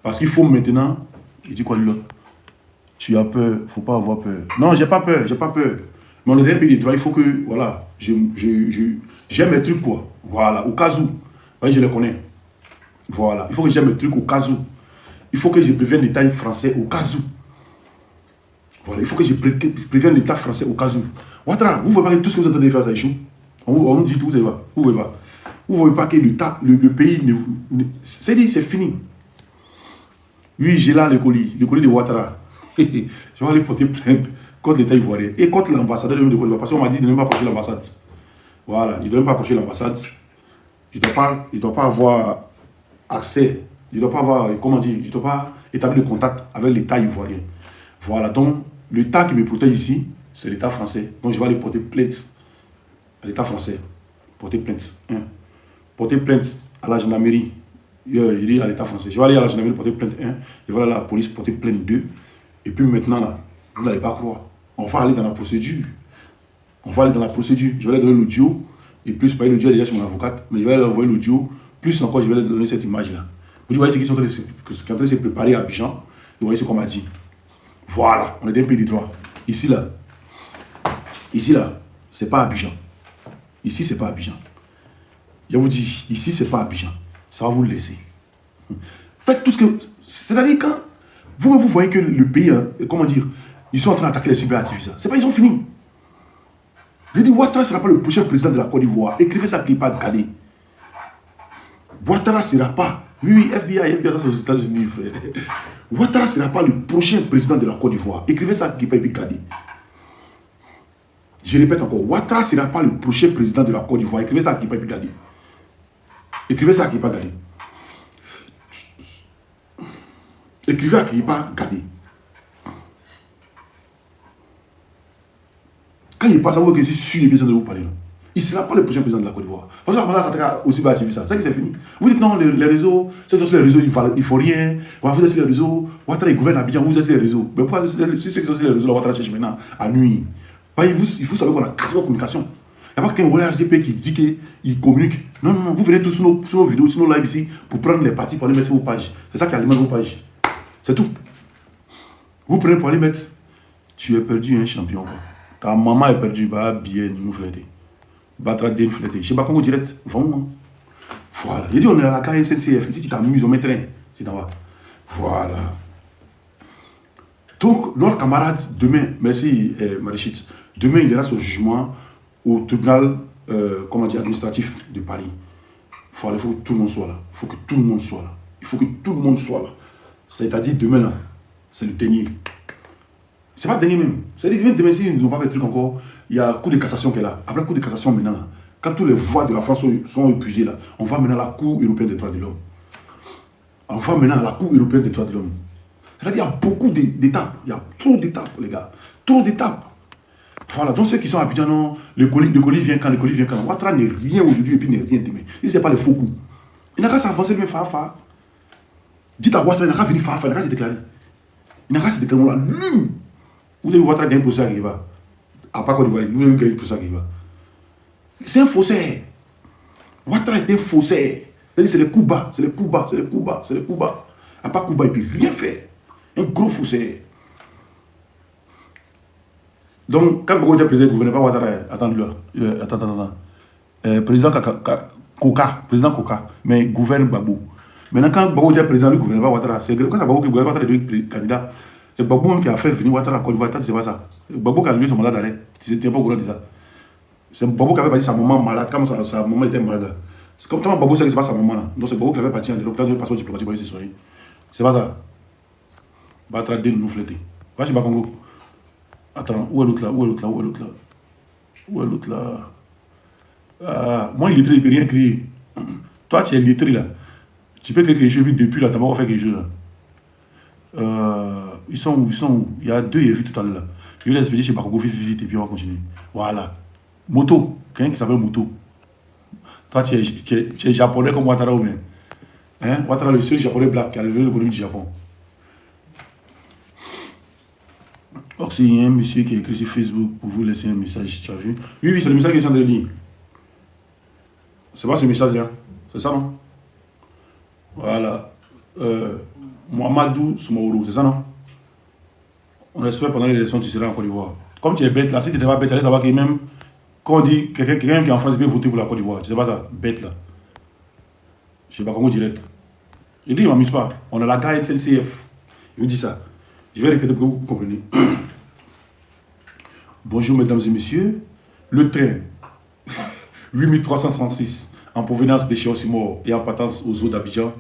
Parce qu'il faut maintenant, il dit quoi lui là? Tu as peur, il ne faut pas avoir peur. Non, j'ai pas peur, j'ai pas peur. Mais on est dans un pays de droit, il faut que, voilà, j'aime mes trucs quoi. Voilà, au cas où. Je les connais. Voilà, il faut que j'aime mes trucs au cas où. Il faut que je prévienne l'État français au cas où. Voilà, il faut que je prévienne l'État français au cas où. Ouattara, vous ne voyez pas que tout ce que vous êtes en train de faire, ça échoue. On dit tout, vous ne voyez pas. Vous ne voyez pas. Vous ne voyez pas que l'État, le pays, c'est dit, c'est fini. Oui, j'ai là le colis de Ouattara. Je vais aller porter plainte contre l'État ivoirien et contre l'ambassadeur de Côte d'Ivoire. Parce qu'on m'a dit de ne même pas approcher l'ambassade. Voilà, il ne doit même pas approcher l'ambassade. Il ne doit pas avoir accès. Il ne doit pas avoir, comment dire, il ne doit pas établir de contact avec l'État ivoirien. Voilà, donc l'État qui me protège ici, c'est l'État français. Donc je vais aller porter plainte à l'État français. Porter plainte. Hein. Porter plainte à la gendarmerie. Je dis à l'État français. Je vais aller à la gendarmerie porter plainte 1. Je vais aller à la police porter plainte 2. Et puis maintenant, là, vous n'allez pas croire. On va aller dans la procédure. On va aller dans la procédure. Je vais leur donner l'audio. Et plus, pas l'audio déjà chez mon avocate. Mais je vais leur envoyer l'audio. Plus encore, je vais leur donner cette image-là. Vous voyez ce qu'ils sont en train de se préparer à Abidjan. Vous voyez ce qu'on m'a dit. Voilà, on est dans un pays de droit. Ici, là, c'est pas Abidjan. Ici, c'est pas Abidjan. Je vous dis, ici, c'est pas Abidjan. Ça va vous laisser. Faites tout ce que... C'est-à-dire quand vous voyez que le pays, comment dire, ils sont en train d'attaquer les superactifs. C'est pas, ils ont fini. Je dis, Ouattara ne sera pas le prochain président de la Côte d'Ivoire. Écrivez ça qui n'est pas gagné. Ouattara ne sera pas. Oui, FBI, ça c'est aux États-Unis, frère. Ouattara ne sera pas le prochain président de la Côte d'Ivoire. Écrivez ça qui n'est pas gagné. Je répète encore, Ouattara ne sera pas le prochain président de la Côte d'Ivoire. Écrivez ça qui n'est pas gagné. Écrivez ça qui n'est pas gagné. Écrivez à qui n'est pas gagné. Quand il passe, ça vous que c'est sûr et bien de vous parler. Il ne sera pas le prochain président de la Côte d'Ivoire. Parce que ça aussi va activer ça. C'est que c'est fini. Vous dites non, les réseaux, c'est sur les réseaux, il ne faut rien. Vous êtes sur les réseaux, Ouattara il gouverne Abidjan, vous êtes sur les réseaux. Mais pourquoi si ceux qui sont sur les réseaux, Ouattara cherche maintenant à nuit? Il faut savoir qu'on a cassé votre communication. Il n'y a pas qu'un RGP qui dit qu'il communique. Non, non, non, vous venez tous sur nos vidéos, sur nos lives ici, pour prendre les parties pour aller mettre sur vos pages. C'est ça qui alimente vos pages. C'est tout. Vous prenez pour aller mettre. Tu es perdu, un champion. Quoi. Ta maman est perdue, bah bien, nous fléter. Batra den fléter. Je sais pas comment direct. Vraiment. Voilà. Il dit on est à la carrière SNCF. Si tu t'amuses, on met train. C'est dans voilà. Donc, notre camarade, demain, merci Marichit, demain il ira son jugement au tribunal administratif de Paris. Il faut que tout le monde soit là. Il faut que tout le monde soit là. Il faut que tout le monde soit là. C'est-à-dire demain là, c'est le dernier. C'est pas le dernier même. C'est-à-dire demain, s'ils n'ont pas fait le truc encore, il y a un coup de cassation qui est là. Après le coup de cassation maintenant, là, quand toutes les voix de la France sont épuisées là, on va maintenant à la Cour européenne des droits de l'homme. On va maintenant à la Cour européenne des droits de l'homme. C'est-à-dire qu'il y a beaucoup d'étapes. Il y a trop d'étapes, les gars. Trop d'étapes. Voilà, donc ceux qui sont à Abidjan, non, le colis vient quand, le colis vient quand. Ouattara n'est rien aujourd'hui et puis n'est rien demain. Si ce n'est pas les faux coups. Il n'a qu'à s'avancer même Fafa. Dites à Ouattara, il n'a qu'à venir Fafa, il n'a qu'à se déclarer. Il n'a qu'à se déclarer là. Vous avez vu Ouattara gagner pour ça qui va. À part Côte d'Ivoire, vous avez vu gagner pour ça qui va. C'est un faussaire. Ouattara est un faussaire. C'est les coups bas, c'est les coups bas, c'est les coups bas, c'est les coups bas. À part coups bas, il ne peut rien faire. Un gros faussaire. Donc, quand Gbagbo était président, vous ne gouvernez pas Ouattara. Attends. Président Koka, mais gouverne Gbagbo. Maintenant, quand Gbagbo était président, lui ne gouvernait pas Ouattara. C'est quand Gbagbo qui gouverne Ouattara devient candidat. C'est Gbagbo même qui a fait venir Ouattara à Côte d'Ivoire. C'est pas ça. Gbagbo qui a annulé son mandat d'arrêt. Il n'était pas au courant de ça. C'est Gbagbo qui avait parti sa maman malade, comme sa maman était malade. C'est comme quand Gbagbo sait que ce n'est pas sa maman là. Donc c'est Gbagbo qui avait parti en l'hôpital de passeport diplomatique pour aller se soigner. C'est pas ça. Batra de nous fléter. Va chez Bakongo. Attends, où est l'autre là? Où est l'autre là? Moi, il est illettré, il ne peut rien écrire. Toi, tu es illettré là. Tu peux écrire quelque chose depuis là, tu n'as pas fait quelque chose là. Ils sont où? Il y a deux, il y a vu tout à l'heure là. Je vais les expédier chez Bakongo, vite, et puis on va continuer. Voilà. Moto, quelqu'un qui s'appelle Moto. Toi, tu es japonais comme Ouattara ou même. Hein? Ouattara, le seul japonais black qui a levé le bonhomme du Japon. Donc, il y a un monsieur qui a écrit sur Facebook pour vous laisser un message, tu as vu? Oui, c'est le message qui est en train de lire. C'est pas ce message-là. C'est ça, non? Voilà. Mohamedou Soumaoro, c'est ça non? On espère pendant les élections tu seras en Côte d'Ivoire. Comme tu es bête là, si tu n'es pas bête, tu allais savoir que même quand on dit quelqu'un qui est en France peut voter pour la Côte d'Ivoire, tu sais pas ça, bête là. Je sais pas comment direct. Il dit, il ne m'amuse pas. On a la gare SNCF. Il me dit ça. Je vais répéter pour que vous compreniez. Bonjour mesdames et messieurs. Le train 8366 en provenance de chez Ossimor et en partance aux eaux d'Abidjan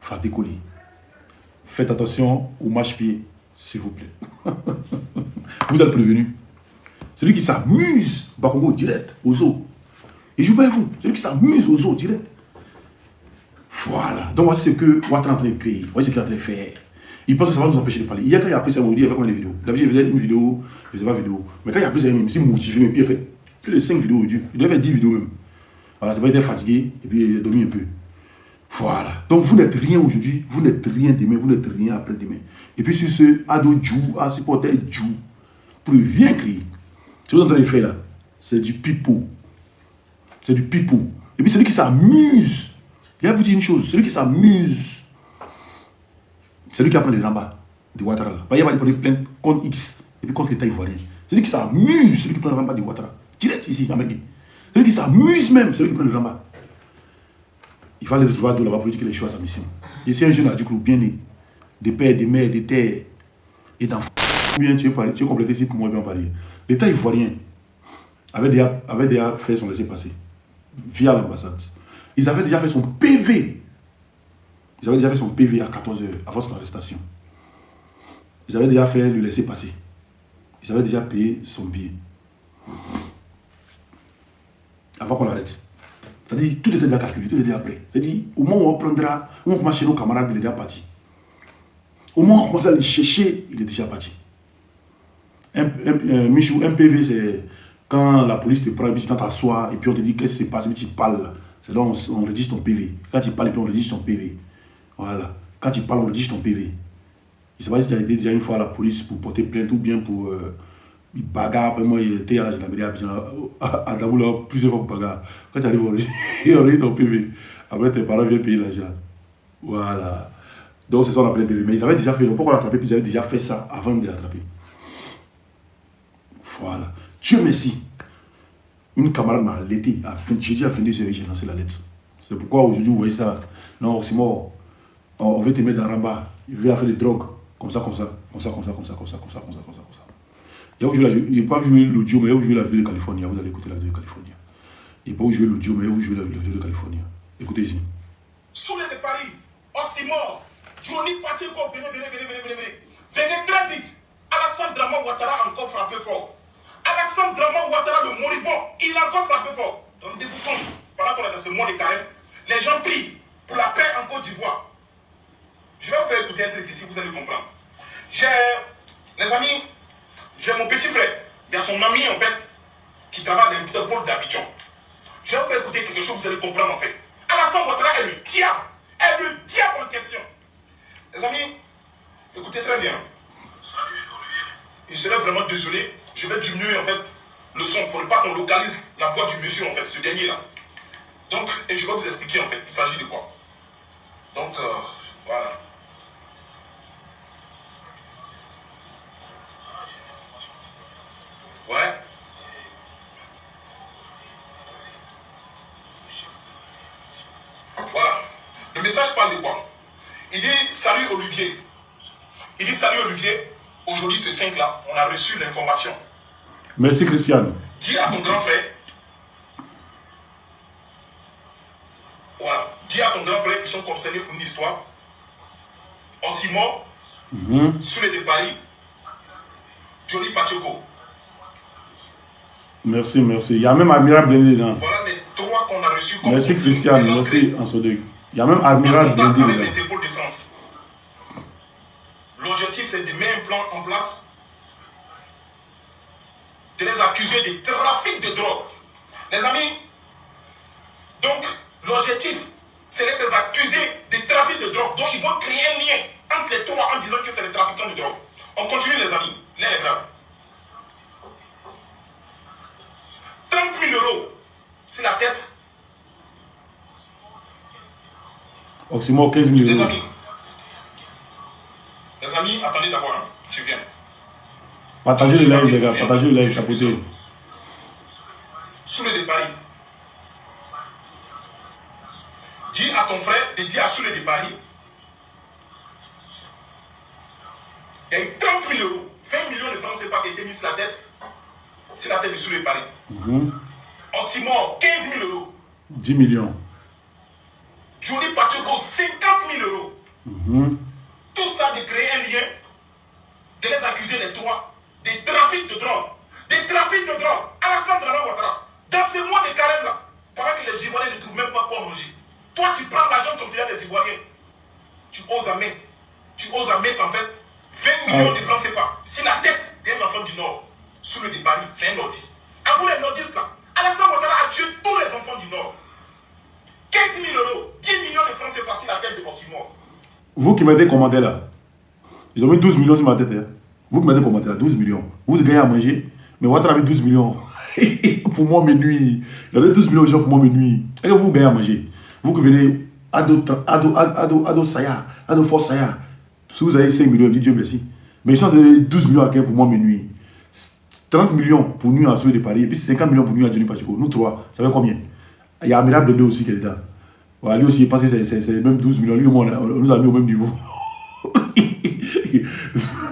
va décoller. Faites attention au marche-pied, s'il vous plaît. Vous êtes prévenus. Celui qui s'amuse, Bakongo direct, aux eaux. Et je vous pas vous, celui qui s'amuse aux eaux direct. Voilà. Donc voici ce que Ouattara est en train de créer. Voici ce qu'il est en train de faire. Il pense que ça va nous empêcher de parler. Hier, quand il a pris ça, il a fait combien de vidéos? D'habitude, il faisait une vidéo, il faisait pas vidéo. Mais quand il a pris ça, il s'est motivé, et puis il a fait plus de 5 vidéos aujourd'hui. Il devait faire 10 vidéos même. Voilà, c'est pas qu'il était fatigué, et puis il a dormi un peu. Voilà. Donc vous n'êtes rien aujourd'hui, vous n'êtes rien demain, vous n'êtes rien après-demain. Et puis sur ce, Ado Djou, à supporter Djou, pour rien créer. Ce que vous êtes en train de faire là, c'est du pipeau. C'est du pipeau. Et puis celui qui s'amuse, il va vous dire une chose, celui qui s'amuse, c'est lui qui apprend les rambas de Ouattara. Il va aller plainte contre X et puis contre l'État ivoirien. Celui qui s'amuse, celui qui prend le ramba de Ouattara. Direct ici, à Mekdi. Celui qui s'amuse même, celui qui prend le ramba. Il va aller retrouver de là-bas pour dire qu'il échoue à sa mission. Et si un jeune a dit que vous bien né, des pères, des mères, des terres et d'enfants, bien tu veux compléter ici pour moi bien parler. L'État ivoirien avait déjà fait son laissez-passer via l'ambassade. Ils avaient déjà fait son PV. Ils avaient déjà fait son PV à 14 h avant son arrestation. Ils avaient déjà fait le laisser-passer. Ils avaient déjà payé son billet. Avant qu'on l'arrête. C'est-à-dire, tout était déjà calculé, tout était déjà prêt. C'est-à-dire, au moment où on prendra, où on commence chez nos camarades, il est déjà parti. Au moment où on commence à les chercher, il est déjà parti. Michou, un PV, c'est quand la police te prend, puis tu t'assois, et puis on te dit qu'est-ce qui se passe, et puis tu parles. C'est là où on rédige ton PV. Quand tu parles, et puis on rédige ton PV. Voilà. Quand tu parles, on rédige ton PV. Je ne sais pas si tu as été déjà une fois à la police pour porter plainte ou bien pour bagarre. Après moi, il était à la gendarmerie à Daboula plusieurs fois pour bagarre. Quand tu arrives au rédige, on rédige ton PV. Après, tes parents viennent payer l'argent. Voilà. Donc, c'est ça qu'on appelle le PV. Mais ils avaient déjà fait, pourquoi l'attraper, puis ils avaient déjà fait ça avant de l'attraper. Voilà. Dieu merci. Une camarade m'a allaité. J'ai dit à 22 h, j'ai lancé la lettre. C'est pourquoi aujourd'hui, vous voyez ça. Non, c'est mort. On veut te mettre dans Ramba. Il veut faire des drogues. Comme ça, comme ça, comme ça, comme ça, comme ça, comme ça, comme ça, comme ça, comme ça, comme ça. Il n'y a pas joué l'audio, mais il a joué la vidéo de Californie. Vous allez écouter la vidéo de Californie. Il n'y a pas joué l'audio, mais il a joué la vidéo de Californie. Écoutez ici. Sous les de Paris, Ossimor, Johnny Pacheco, venez. Venez très vite. Alassane Draman Ouattara a encore frappé fort. Alassane Draman Ouattara, le moribond, il a encore frappé fort. Rendez-vous compte, pendant qu'on est dans ce mois de carême, les gens prient pour la paix en Côte d'Ivoire. Je vais vous faire écouter un truc ici, vous allez comprendre. Les amis, j'ai mon petit frère, il y a son ami en fait, qui travaille dans le pôle d'Abidjan. Je vais vous faire écouter quelque chose, vous allez comprendre en fait. Alassane Ouattara est le diable. Est le diable en question. Les amis, écoutez très bien. Je serais vraiment désolé. Je vais diminuer en fait le son. Il ne faudrait pas qu'on localise la voix du monsieur en fait, ce dernier là. Donc, et je vais vous expliquer en fait, il s'agit de quoi. Donc, voilà. Ouais. Voilà. Le message parle de quoi? Il dit salut Olivier. Il dit salut Olivier. Aujourd'hui, ce 5 là, on a reçu l'information. Merci Christian. Dis à ton grand frère. Voilà. Dis à ton grand frère qu'ils sont concernés pour une histoire. Ossimor, sous les de Paris, Johnny Pacheco. Merci. Il y a même Admiral Blendi dedans. Voilà les trois qu'on a reçus. Merci Christian, merci Ansodek. Il y a même Admiral Blendi dedans. De France. L'objectif, c'est de mettre un plan en place, de les accuser de trafic de drogue. Les amis, donc l'objectif, c'est de les accuser de trafic de drogue. Donc ils vont créer un lien entre les trois en disant que c'est les trafiquants de drogue. On continue les amis, l'un est grave. 30 000 euros, c'est la tête. Ossimor 15 000 euros. Les amis, amis, attendez d'abord, hein. Je viens. Partagez le live, les gars. Partagez le live, chapeauté. Soule de Paris. Dis à ton frère de dire à Soule de Paris. Il y a eu 30 000 euros, 20 millions de francs CFA qui a été mis sur la tête. C'est la tête de Soule de Paris. En 6 mois, 15 000 euros. 10 millions. Johnny Pacheco, 50 000 euros. Tout ça de créer un lien, de les accuser les trois, des trafics de drogue. Des trafics de drogue. Alassane Dramane Ouattara, dans ces mois de carême là, pendant que les Ivoiriens ne trouvent même pas quoi manger. Toi, tu prends l'argent de ton client des Ivoiriens. Tu oses à mettre en fait 20 millions de francs CFA. C'est la tête d'un enfant du Nord. Sous le de Paris, c'est un nordiste. À vous les nordistes là, Alassane Ouattara a tué tous les enfants du Nord. 15 000 euros, 10 millions de francs CFA, c'est la tête de Osimo. Vous qui mettez commentaire là, ils ont mis 12 millions sur ma tête. Hein. Vous qui mettez commentaire là, 12 millions. Vous gagnez à manger, mais Ouattara avait 12 millions. Pour moi, mes nuits. Il y avait 12 millions de gens pour moi, mes nuits. Et que vous gagnez à manger. Vous qui venez, Ado Saya, Ado Force Saya. Si vous avez 5 millions, dites Dieu merci. Mais ils sont de 12 millions à quelqu'un pour moi, mes nuits. 30 millions pour nous à Soule de Paris, et puis 50 millions pour nous à Johnny Pacheco. Nous trois, ça fait combien? Il y a Amiral Blende aussi qui est dedans. Voilà, lui aussi, il pense que c'est même 12 millions. Lui, on nous a mis au même niveau.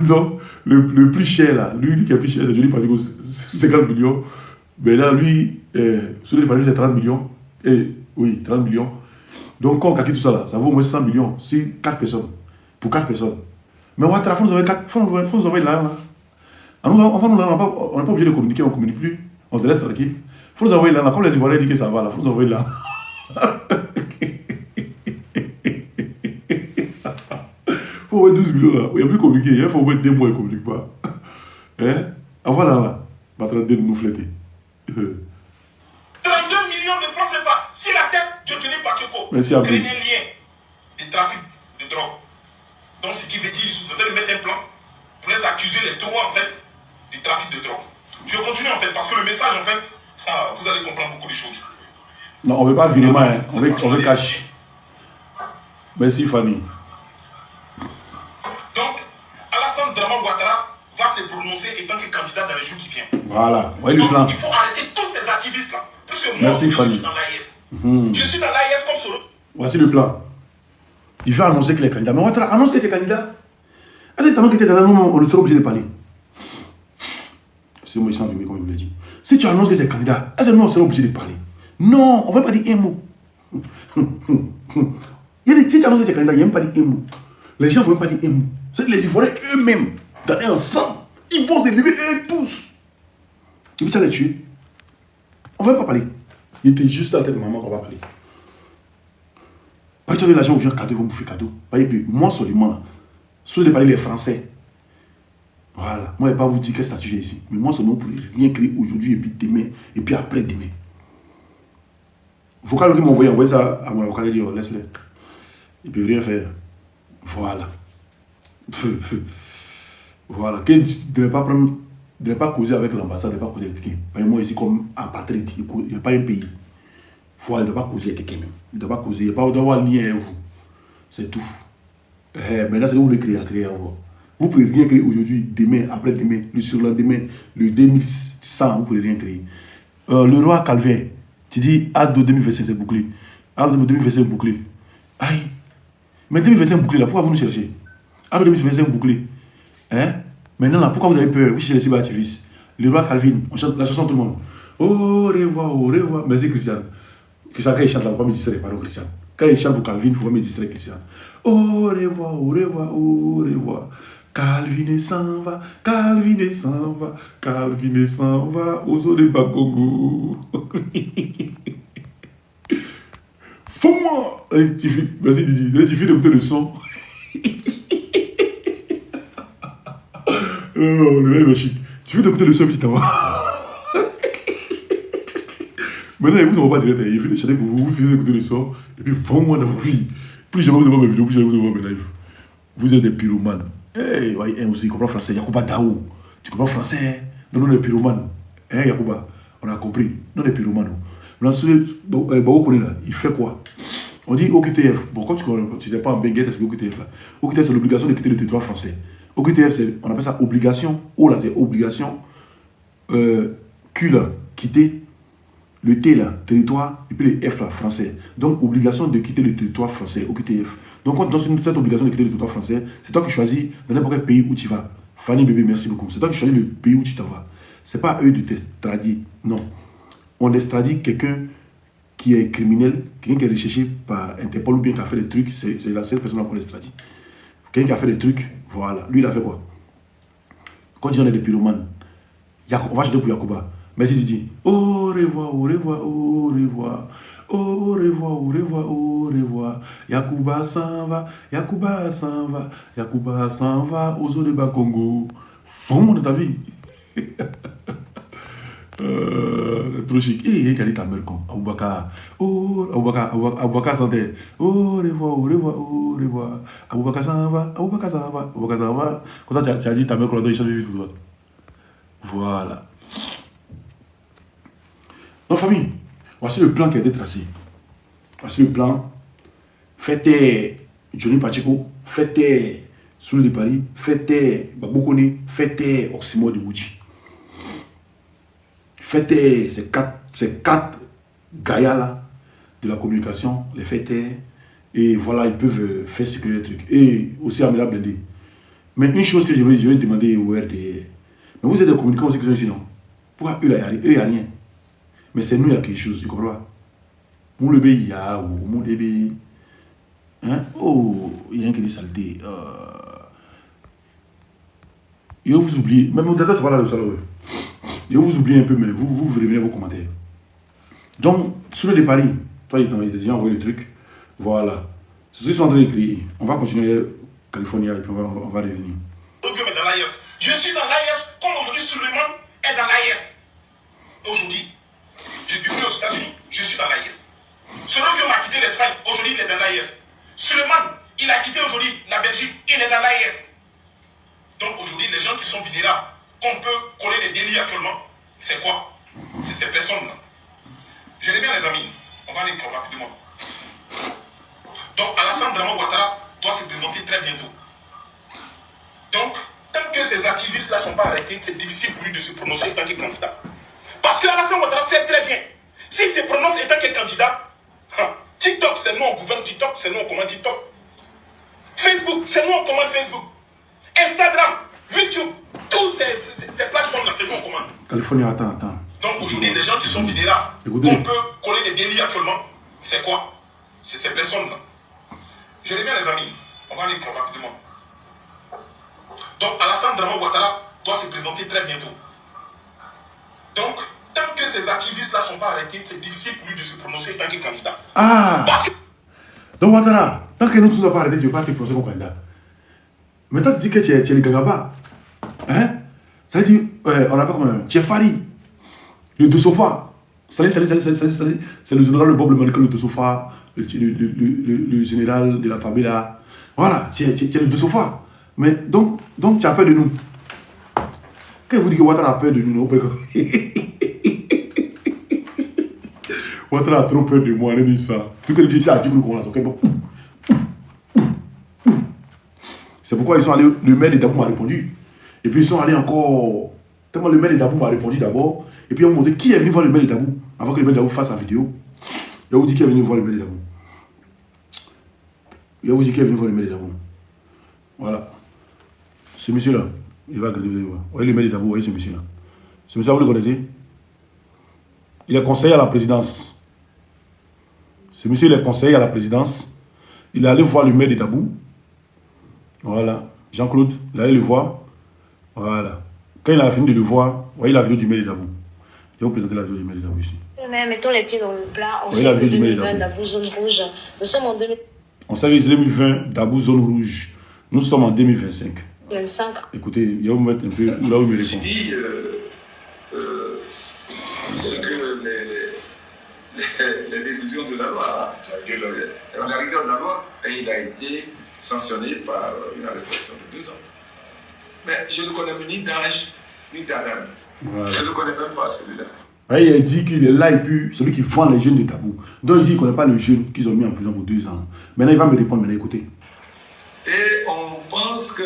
Donc, le plus cher là, lui qui est plus cher, c'est Johnny Pacheco, 50 millions. Mais là, lui, Soule de Paris, c'est 30 millions. Oui, 30 millions. Donc, quand on calcule tout ça là, ça vaut au moins 100 millions sur 4 personnes. Pour 4 personnes. Mais Ouattara, il faut nous envoyer là. On n'est pas obligé de communiquer, on ne communique plus. On se laisse tranquille. Il faut nous envoyer là. Comme les Ivoiriens disent que ça va là, il faut nous envoyer là. Il faut envoyer 12 millions là. Il n'y a plus communiquer. Il faut envoyer 2 mois et ne communique pas. Hein? Ah voilà là. Va traiter de nous fléter. 32 millions de francs CFA sur la tête de Johnny Pacheco. Merci à vous. Un lien de trafic de drogue. Donc, ce qui veut dire, ils sont en train de mettre un plan pour les accuser, les trois, en fait, du trafic de drogue. Je continue, en fait, parce que le message, en fait, vous allez comprendre beaucoup de choses. Non, on ne veut pas virer main, on veut cacher. Merci, Fanny. Donc, Alassane Dramane Ouattara va se prononcer étant que candidat dans les jours qui viennent. Voilà, voyez le Donc, plan. il faut arrêter tous ces activistes-là. Puisque moi, Merci, je Fanny. suis dans l'AIS. Je suis dans l'AIS comme Solo. Voici le plan. Il va annoncer qu'il est candidat. Mais Ouattara annonce que tu es candidat. Est-ce que tu annonces que tu es candidat? Nous, on ne sera obligé de parler. C'est moi ici en comme je vous l'ai dit. Si tu annonces que tu es candidat, est-ce que nous, on sera obligé de parler? Non, on ne va pas dire un mot. Si tu annonces que tu es candidat, il n'y a même pas dire un mot. Les gens ne vont même pas dire un mot. C'est les Ivoiriens eux-mêmes, dans un ensemble, ils vont se lever eux tous. Et puis tu vas les tuer. On ne va même pas parler. Il était juste dans la tête de maman qu'on va parler. Pas tu donnes l'argent aux gens cadeaux, ils vont bouffer cadeau. Moi seulement, Soule de Paris, les Français. Voilà. Moi, je ne vais pas vous dire quel statut j'ai ici. Mais moi seulement pour rien créer aujourd'hui et puis demain et puis après-demain. Vocal qui m'a envoyé ça à mon avocat, il dit laisse-le. Il ne peut rien faire. Voilà. Voilà. De ne pas causer avec l'ambassade, de ne pas causer avec quelqu'un. Moi, ici, comme apatride, il n'y a pas un pays. Voilà, il ne doit pas causer avec quelqu'un même. Il ne doit pas causer, il doit avoir un lien avec vous. C'est tout. Maintenant, c'est que vous voulez créer encore. Vous ne pouvez rien créer aujourd'hui, demain, après-demain, le surlendemain, le 2100, vous ne pouvez rien créer. Le roi Calvin, tu dis, hâte de 2025, c'est bouclé. Hâte de 2025, bouclé. Aïe. Mais 2025, bouclé, là, pourquoi vous nous cherchez? Hâte de 2025, bouclé. Hein? Maintenant, là, pourquoi vous avez peur? Vous cherchez les cyberactivistes. Le roi Calvin, on chante la chanson tout le monde. Au revoir, au revoir. Merci, Christian. Christian, quand il chante, là, il ne faut pas me distraire, pardon, Christian. Quand il chante pour Calvin, il ne faut pas me distraire, Christian. Au revoir, au revoir, au revoir. Calvin s'en va, Calvin s'en va, Calvin s'en va, aux eaux de Bakongo. Fous-moi! Vas-y, Didi, il suffit d'écouter le son. Oh, le rêve est chic. Il suffit d'écouter le son, petit temps. Maintenant, il vous envoie pas direct, il fait des chanter pour vous, vous finissez d'écouter le son, et puis fous-moi dans vos vies. Plus jamais vous devez voir mes vidéos, plus jamais vous devez voir mes lives. Vous êtes des pyromanes. Hey, ouais, aussi, il comprend français. Yacouba Daou. Tu comprends français? Non, non, les pyromanes. Hein, Yacouba? On a compris. Non, les pyromanes. Maintenant, Bao connaît là. Il fait quoi? On dit OQTF. Bon, quand tu n'es pas en Benguet, c'est OQTF là. OQTF, c'est l'obligation de quitter le territoire français. OQTF, on appelle ça obligation. O là, c'est obligation. Q là, quitter. Le T là, territoire. Et puis le F là, français. Donc, obligation de quitter le territoire français, OQTF. Donc, quand tu as cette obligation de quitter le territoire français, c'est toi qui choisis dans n'importe quel pays où tu vas. Fanny bébé, merci beaucoup. C'est toi qui choisis le pays où tu t'en vas. Ce n'est pas eux de t'extrader. Non. On extradite quelqu'un qui est criminel, quelqu'un qui est recherché par Interpol ou bien qui a fait des trucs, c'est cette personne-là qu'on extradite. Quelqu'un qui a fait des trucs, voilà. Lui, il a fait quoi? Quand on est des pyromanes, on va jeter pour Yacouba. Mais si tu dis au revoir, au revoir, au revoir, au revoir, au revoir, au revoir, Yacouba s'en va, Yacouba s'en va, Yacouba s'en va aux eaux de Bas-Congo. Fond de ta vie. Trop chic. Il y a ta mère con. Aboubaka. Oh, Aboubaka santé. Au revoir, au revoir, au revoir. Aboubaka s'en va, Aboubaka s'en va, Aboubaka s'en va. Comme ça, tu as dit ta mère qu'on a donné changer vite pour toi. Voilà. Donc, famille, voici le plan qui a été tracé. Voici le plan. Faites Johnny Pacheco, faites Soulou de Paris, faites Babokone, faites Oximo de Bouchi. Faites ces quatre gaillards là de la communication, les faites et voilà, ils peuvent faire circuler les trucs. Et aussi Amela Blendé. Mais une chose que je vais demander au RD, mais vous êtes des communicants aussi que sinon. Pourquoi eux, il n'y a rien? Mais c'est nous, il y a quelque chose, tu comprends pas? Mon le il y a, ou mon bébé. Hein? Oh, il y a un qui dit saleté. Et vous oubliez, même mon data, c'est pas là le salaud. Et vous oubliez un peu, mais vous revenez vos commentaires. Donc, sur le Paris, toi, il t'a déjà envoyé le truc. Voilà. C'est ce qu'ils sont en train d'écrire. On va continuer Californie et puis on va revenir. Je suis dans l'AIS, comme aujourd'hui Suleiman est dans l'AIS. Aujourd'hui, j'ai dû venir aux États-Unis, je suis dans l'AIS. Suleiman a quitté l'Espagne, aujourd'hui il est dans l'AIS. Suleiman, il a quitté aujourd'hui la Belgique, il est dans l'AIS. Donc aujourd'hui, les gens qui sont vulnérables, qu'on peut coller des délits actuellement, c'est quoi? C'est ces personnes-là. Je les bien les amis, on va aller rapidement. Donc Alassane Draman Ouattara doit se présenter très bientôt. Donc, tant que ces activistes-là ne sont pas arrêtés, c'est difficile pour lui de se prononcer en tant que candidat. Parce que Alassane Ouattara sait très bien, s'il se prononce en tant que candidat, TikTok, c'est nous on gouverne TikTok, c'est nous on commande TikTok. Facebook, c'est nous on commande Facebook. Instagram, YouTube, tous ces plateformes-là, c'est nous on commande. Californie, attends. Donc aujourd'hui, les gens qui sont vulnérables, on peut coller des délits actuellement, c'est quoi? C'est ces personnes-là. Je les bien les amis, on va aller rapidement. Donc Alassane Draman Ouattara doit se présenter très bientôt. Donc, tant que ces activistes-là ne sont pas arrêtés, c'est difficile pour lui de se prononcer en tant que candidat. Ah! Parce que... Donc Ouattara, tant que nous ne sommes pas arrêtés, tu ne veux pas te prononcer comme candidat. Mais toi, tu dis que tu es le Gagaba. Hein? Ça veut dire, on appelle comme un Tchefari, le De Sofa. Salut. C'est le général Bob le Malick, le De Sofa, le général de la famille là. Voilà, c'est le De Sofa. Mais donc tu as peur de nous. Quand vous dites que Ouattara a peur de nous, Ouattara a trop peur de moi, elle dit ça. Tout que le dit, c'est pourquoi ils sont allés, le maire de Dabou m'a répondu. Et puis ils sont allés encore, tellement le maire de Dabou m'a répondu d'abord. Et puis ils ont demandé qui est venu voir le maire de Dabou avant que le maire de Dabou fasse sa vidéo. Il a vous dit qui est venu voir le maire de Dabou. Il a vous dit qui est venu voir le maire de Dabou. Voilà. Ce monsieur-là, il va agréger. Vous voyez le maire de Dabou, vous voyez ce monsieur-là. Ce monsieur-là, vous le connaissez? Il est conseiller à la présidence. Ce monsieur, il est conseiller à la présidence. Il est allé voir le maire de Dabou. Voilà. Jean-Claude, il allait le voir. Voilà. Quand il a fini de le voir, vous voyez la vidéo du maire de Dabou. Je vais vous présenter la vidéo du maire de Dabou ici. Mais mettons les pieds dans le plat. On sait que 2020, Dabou zone rouge. Nous sommes en 2000. On sait que c'est 2020, Dabou zone rouge. Nous sommes en 2025. 25. Écoutez, il va vous mettre un peu là où il me répond. Ce que les décisions de la loi. On est arrivé de la loi et il a été sanctionné par une arrestation de 2 ans. Mais je ne connais ni d'âge, ni d'Adam. Voilà. Je ne connais même pas celui-là. Il a dit qu'il est là et puis celui qui vend les jeunes de Dabou. Donc il dit qu'il ne connaît pas le jeune qu'ils ont mis en prison pour 2 ans. Maintenant il va me répondre, maintenant écoutez. Et on pense que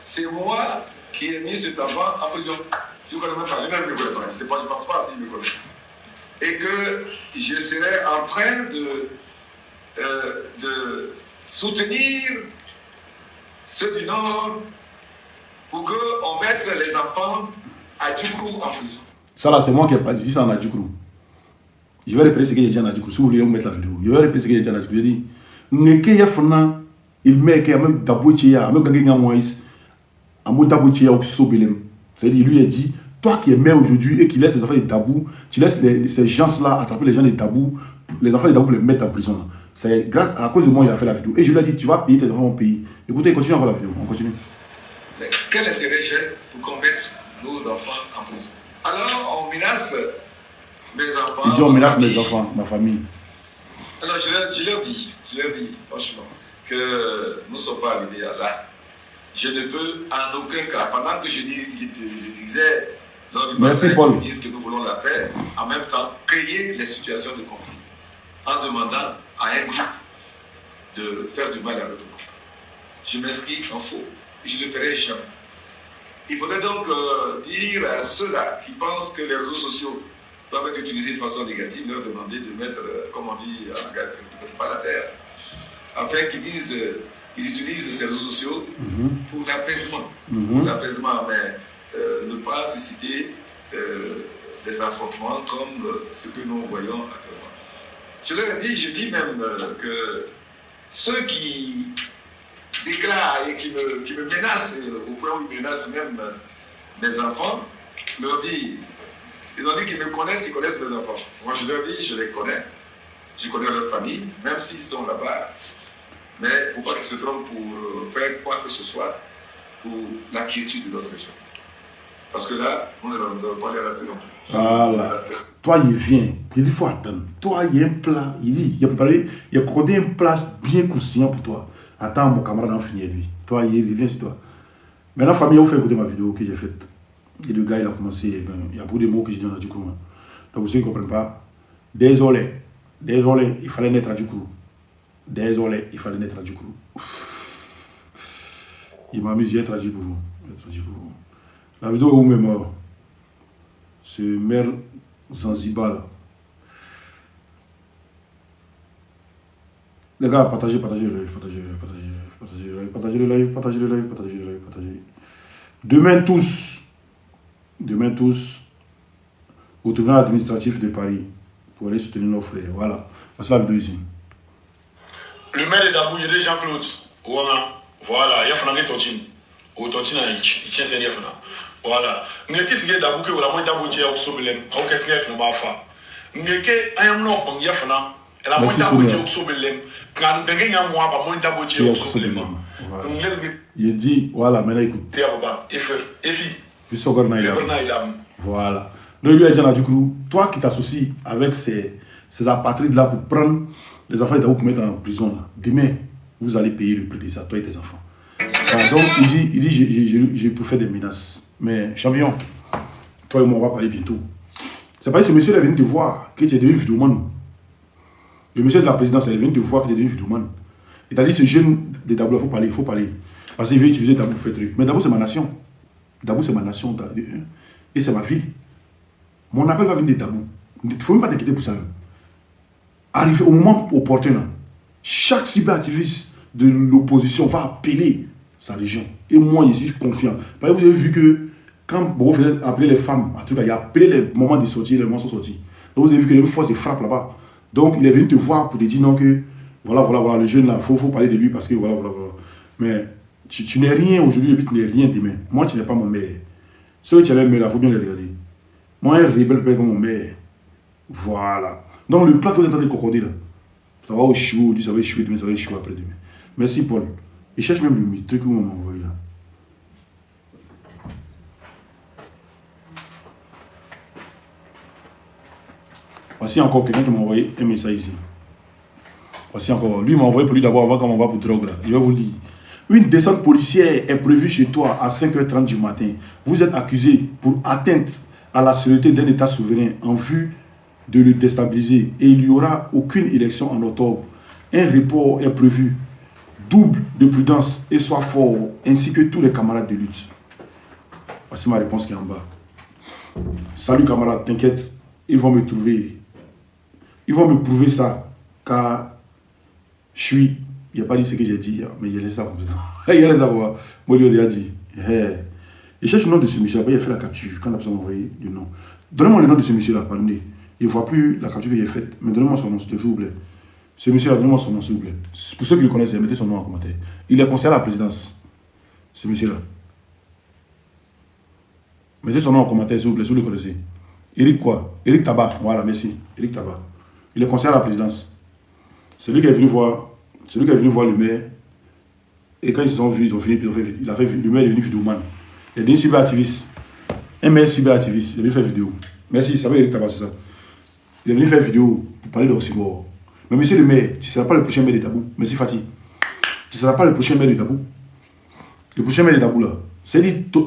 c'est moi qui ai mis cet enfant en prison. Je ne connais même pas, lui-même ne me connaît pas. Je ne pense pas s'il me connaît. Et que je serais en train de soutenir ceux du Nord pour qu'on mette les enfants à Djoukrou en prison. Ça là, c'est moi qui ai pas dit ça en Adjoukrou. Je vais répéter ce que j'ai dit en Adjoukrou. Si vous voulez, vous mettre la vidéo. Je vais répéter ce que j'ai dit en Adjoukrou. Je dis, Neke Yafana, il met qu'il y a un Dabouchia, un Gagin Moïse, un mot Dabouchia au Sobelem. C'est-à-dire, lui a dit, toi qui es mère aujourd'hui et qui laisse les enfants des Dabou, tu laisses ces gens-là attraper les gens des Dabou, les enfants des Dabou pour les mettre en prison. C'est grâce à cause de moi il a fait la vidéo. Et je lui ai dit, tu vas payer tes enfants au pays. Écoutez, continue encore la vidéo. On continue. Mais quel intérêt j'ai pour qu'on mette nos enfants en prison? Alors, on menace mes enfants. Il dit, on menace mes enfants, ma famille. Alors, je leur dis, franchement, que nous ne sommes pas arrivés à là. Je ne peux en aucun cas, pendant que je disais lors du Merci, Paul. que nous voulons la paix, en même temps, créer les situations de conflit, en demandant à un groupe de faire du mal à l'autre groupe. Je m'inscris en faux. Je ne le ferai jamais. Il faudrait donc dire à ceux-là qui pensent que les réseaux sociaux doivent être utilisés de façon négative, leur demander de mettre, comme on dit en anglais, pas la terre, afin qu'ils disent, ils utilisent ces réseaux sociaux pour l'apaisement. Pour l'apaisement, mais ne pas susciter des affrontements comme ce que nous voyons actuellement. Je leur ai dit, je dis même que ceux qui déclarent et qui me menacent, au point où ils menacent même mes enfants, leur dis, ils ont dit qu'ils me connaissent, ils connaissent mes enfants. Moi je leur dis, je les connais, je connais leur famille, même s'ils sont là-bas, mais il ne faut pas qu'ils se trompent pour faire quoi que ce soit pour la quiétude de notre région. Parce que là, on ne va pas les rater non plus. Voilà. Toi, il vient. Il dit, il faut attendre. Toi, il y a un plat. Il dit, il a codé un plat bien croustillant pour toi. Attends, mon camarade en finit lui. Toi, il vient sur toi. Maintenant, famille, vous fait écouter ma vidéo que j'ai faite. Et le gars, il a commencé. Il y a beaucoup de mots que j'ai dit dans du coup. Donc, pour ceux qui ne comprennent pas, désolé, il fallait naître à du coup. Désolé, il fallait naître à du coup. Il m'a amusé à être à du coup. La vidéo est où même mort. C'est Mère Zanzibar là. Les gars, partagez le live, partagez le live. Demain tous, au tribunal administratif de Paris, pour aller soutenir nos frères. Voilà, c'est la vidéo ici. Le maire de Dabou, il y a Jean-Claude. Voilà, il y a Fernandé Tontine. Au Tontine, il tient ses liens. Voilà. Nous qu'est-ce qu'il y a Dabou que vous avez Dabou qui est au Sobelem. Qu'est-ce qu'il y a qui n'a pas fait. Nous qu'est-ce qu'il y a non, il y a Fernand. Elle a moins Dabou qui est au Sobelem. Quand vous avez un mois, pas moins Dabou qui est au Sobelem. Il dit, voilà, maintenant écoute. Voilà. Donc lui a dit à Djoukrou, toi qui t'associes avec ces apatrides-là pour prendre les enfants d'Abou pour mettre en prison, là, demain, vous allez payer le prix de ça, toi et tes enfants. Donc il dit j'ai pu faire des menaces. Mais champion, toi et moi on va parler bientôt. C'est pas que ce monsieur est venu te voir que tu es devenu vidéoman. Le monsieur de la présidence est venu te voir que tu es devenu vidéoman. Il t'a dit ce jeune de Dabou, il faut parler. Parce qu'il veut utiliser Dabou pour faire truc. Mais Dabou c'est ma nation. Dabou c'est ma nation. Et c'est ma ville. Mon appel va venir de Dabou. Il ne faut même pas t'inquiéter pour ça. Arrivé au moment opportun, chaque cyberactiviste de l'opposition va appeler sa région. Et moi, je suis confiant. Parce que vous avez vu que quand Boro faisait appeler les femmes, en tout cas, il a appelé les moments de sortie, les moments sont sortis. Donc vous avez vu qu'il y a une force de frappe là-bas. Donc il est venu te voir pour te dire non que voilà, le jeune là, il faut parler de lui parce que voilà. Mais tu n'es rien aujourd'hui et puis tu n'es rien demain. Moi, tu n'es pas mon mère. Ceux qui ont les mères là, il faut bien les regarder. Moi, un rebelle père comme mon mère. Voilà. Donc le plat que vous êtes en train de cocoder là, ça va au chou, ça va échouer demain, ça va échouer après demain. Merci Paul. Il cherche même le truc que vous m'avez envoyé là. Voici encore quelqu'un qui m'a envoyé un message ici. Voici encore. Lui m'a envoyé pour lui d'abord avant qu'on m'envoie pour drogue là. Il va vous lire. Une descente policière est prévue chez toi à 5h30 du matin. Vous êtes accusé pour atteinte à la sécurité d'un État souverain en vue de le déstabiliser et il n'y aura aucune élection en octobre. Un report est prévu. Double de prudence et sois fort, ainsi que tous les camarades de lutte. Voici ma réponse qui est en bas. Salut camarades, t'inquiète, ils vont me trouver. Ils vont me prouver ça, car je suis... Il n'a pas dit ce que j'ai dit, mais il y a les savoir. Il y a les savoir. Moi, il a dit. Il cherche le nom de ce monsieur-là, il a fait la capture. Quand la personne m'a envoyé le nom. Donnez-moi le nom de ce monsieur-là, pardonnez. Il ne voit plus la capture que j'ai faite, mais donnez-moi son nom, s'il vous plaît. Ce monsieur-là, donnez-moi son nom, s'il vous plaît. Pour ceux qui le connaissent, mettez son nom en commentaire. Il est conseiller à la présidence. Ce monsieur-là. Mettez son nom en commentaire, s'il vous plaît, si vous le connaissez. Eric quoi? Eric Tabar. Voilà, merci. Eric Tabar. Il est conseiller à la présidence. C'est lui qui est venu voir. C'est lui qui est venu voir le maire. Et quand ils se sont vus, ils ont fini. Il a fait, le maire est devenu vidéoman. Il est devenu cyberactiviste. Un maire cyberactiviste. Il est venu faire vidéo. Merci, ça va Eric Tabar, c'est ça. Il est venu faire vidéo pour parler de Oxymore. Mais monsieur le maire, tu ne seras pas le prochain maire de Tabou. Merci Fatih. Tu ne seras pas le prochain maire de Tabou. Le prochain maire de Tabou là. C'est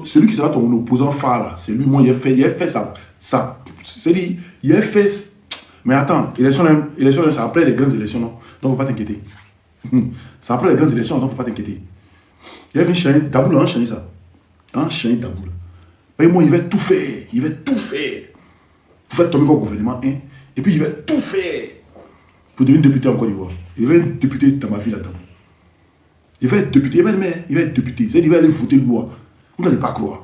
celui qui sera ton opposant phare là. C'est lui, moi, il a fait ça. C'est lui, il a fait. Mais attends, élection, c'est après les grandes élections, non? Donc, il ne faut pas t'inquiéter. C'est après les grandes élections, donc il ne faut pas t'inquiéter. Il est venu changer Tabou là, enchaîner ça. Enchaîner Tabou là. Mais moi, il va tout faire. Il va tout faire. Pour faire tomber votre gouvernement, hein. Et puis, il va tout faire. Pour devenir député en Côte d'Ivoire. Il va être député dans ma ville là-dedans. Il va être député, il va être maire, il va être député. C'est-à-dire qu'il va aller voter loi. Vous n'allez pas croire.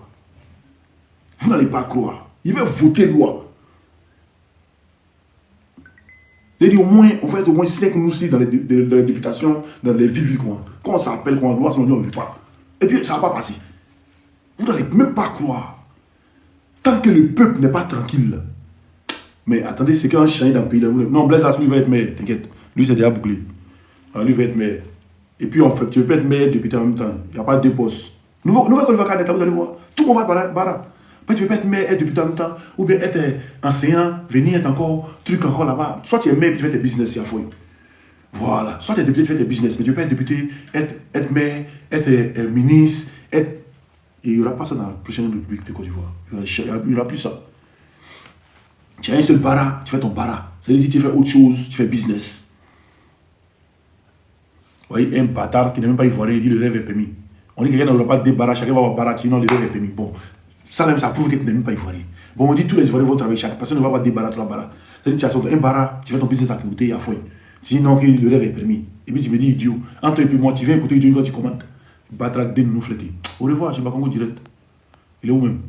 Vous n'allez pas croire. Il va voter loi. C'est-à-dire au moins, on va être au moins 5 nous aussi dans les députations, dans les villes, comment on s'appelle, comment on doit, on ne veut pas. Et puis ça ne va pas passer. Vous n'allez même pas croire. Tant que le peuple n'est pas tranquille. Mais attendez, c'est qu'un chien dans le pays. Non, Blaise Lascaux, lui va être maire, t'inquiète. Lui, c'est déjà bouclé. Alors, lui va être maire. Et puis, en fait, tu peux être maire, député en même temps. Il n'y a pas deux postes. Nouvelle Côte d'Ivoire, vous allez voir. Tout le monde va bara. Tu peux pas être maire, être député en même temps. Ou bien être enseignant, venir être encore, truc encore là-bas. Soit tu es maire, puis tu fais tes business, il y a fouille. Voilà. Soit tu es député, tu fais tes business. Mais tu peux pas être député, être maire, être ministre, être. Et il n'y aura pas ça dans la prochaine République de Côte d'Ivoire. Il n'y aura plus ça. Tu as un seul bara, tu fais ton bara. C'est-à-dire que tu fais autre chose, tu fais business. Vous voyez, un bâtard qui n'est même pas ivoirien, il dit le rêve est permis. On dit que quelqu'un n'aura pas de bara, chacun va avoir bara, sinon le rêve est permis. Bon, ça même, ça prouve que tu n'es même pas ivoirien. Bon, on dit tous les ivoiriens vont travailler, chaque personne ne va avoir des bara, trois bara. C'est-à-dire que tu as un bara, tu fais ton business à côté, il y a fouille. Tu dis non, que le rêve est permis. Et puis tu me dis, idiot, entre toi et puis moi, tu viens écouter idiot quand tu commandes. Bâtard, nous fléter. Au revoir, je vais Congo direct. Il est où même?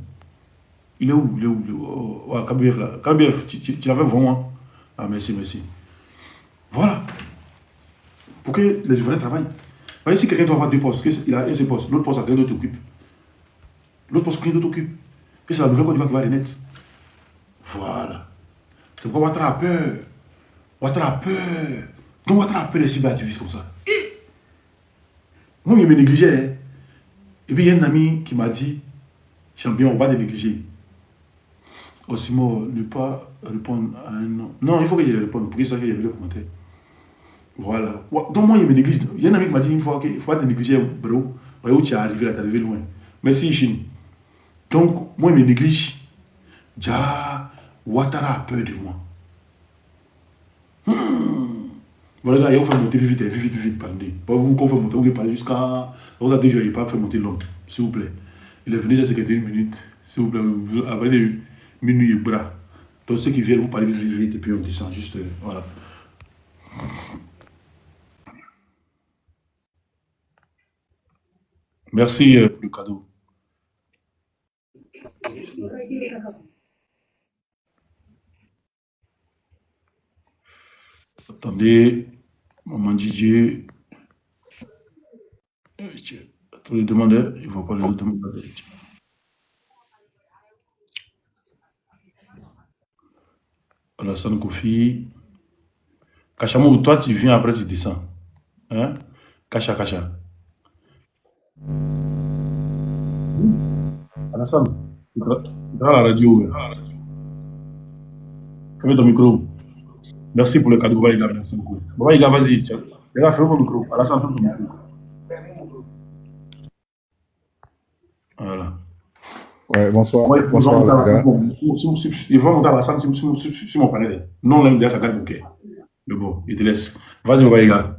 Il est où? Oh, KBF là. KBF, tu l'avais vraiment. Ah, merci. Voilà. Pour que les Ivoiriens travaillent. Voyez, si quelqu'un doit avoir deux postes, il a un seul poste, l'autre poste, quelqu'un d'autre occupe. L'autre poste, quelqu'un d'autre occupe. Et c'est la nouvelle Côte d'Ivoire qui va renaître. Voilà. C'est pourquoi Ouattara a peur. Ouattara a peur. Donc Ouattara a peur des cyberactivistes comme ça. Moi, il me négligeait. Hein. Et puis, il y a un ami qui m'a dit, champion, on va les négliger. Oxymore, ne pas répondre à un nom. Non, il faut que je réponde pour qu'il sache qu'il y avait le commentaire. Voilà. Donc moi, il me néglige. Il y a un ami qui m'a dit une fois qu'il ne faut pas te négliger, bro. Voyez où tu es arrivé là, tu es arrivé loin. Merci, Chine. Donc, moi, il me néglige. Déjà, Ouattara a peur de moi. Voilà, là, il faut faire monter vite, parler. Pas vous qu'on fait monter, vous parler jusqu'à. Vous avez déjà pas fait monter l'homme, s'il vous plaît. Il est venu déjà 51 minutes, s'il vous plaît. Vous avez minuit et bras. Donc ceux qui viennent, vous parlez vite et puis on descend juste. Voilà. Merci pour le cadeau. Attendez, maman Didier. Tous les demandeurs, il ne faut pas les autres demandeurs. Alassane Kofi. Kachamou, toi tu viens après tu descends. Hein? Kacha. Alassane, tu es à la radio. Fermez ton micro. Merci pour le cadeau, Baba Iga, merci beaucoup. Baba Iga, vas-y. Les gars, fermez ton micro. Alassane, fermez ton micro. Voilà. Ouais, bonsoir, Moi, il faut bonsoir monter les gars. à la salle sur mon panel. Non, là, il ça gagne bouquet. Mais bon, il te laisse. Vas-y, les gars.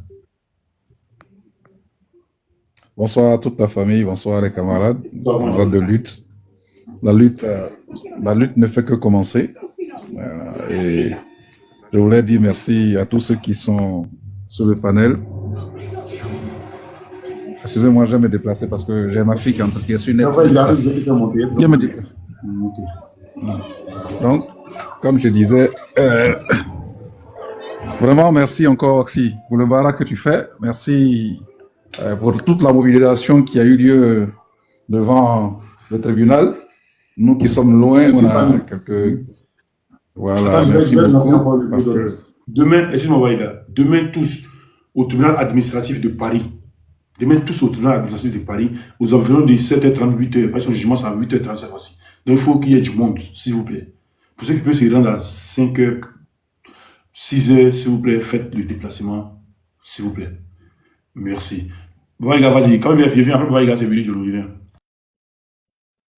Bonsoir à toute la famille, bonsoir les camarades de lutte. La lutte ne fait que commencer. Et je voulais dire merci à tous ceux qui sont sur le panel. Excusez-moi, je vais me déplacer parce que j'ai ma fille qui est sur Netflix. Donc, comme je disais, vraiment merci encore Oxy pour le bara que tu fais. Merci pour toute la mobilisation qui a eu lieu devant le tribunal. Nous qui sommes loin, on a quelques... Voilà, merci beaucoup. Parce que... Demain, excusez-moi, les gars, demain tous au tribunal administratif de Paris. Demain tous au tribunal administratif de Paris, aux environs de 7h30, 8h, parce que le jugement c'est à 8h30 cette fois-ci. Donc il faut qu'il y ait du monde, s'il vous plaît. Pour ceux qui peuvent se rendre à 5h, 6h, s'il vous plaît, faites le déplacement, s'il vous plaît. Merci. Bon, les gars, vas-y. Quand il vient, après, les gars, c'est venu, je reviens.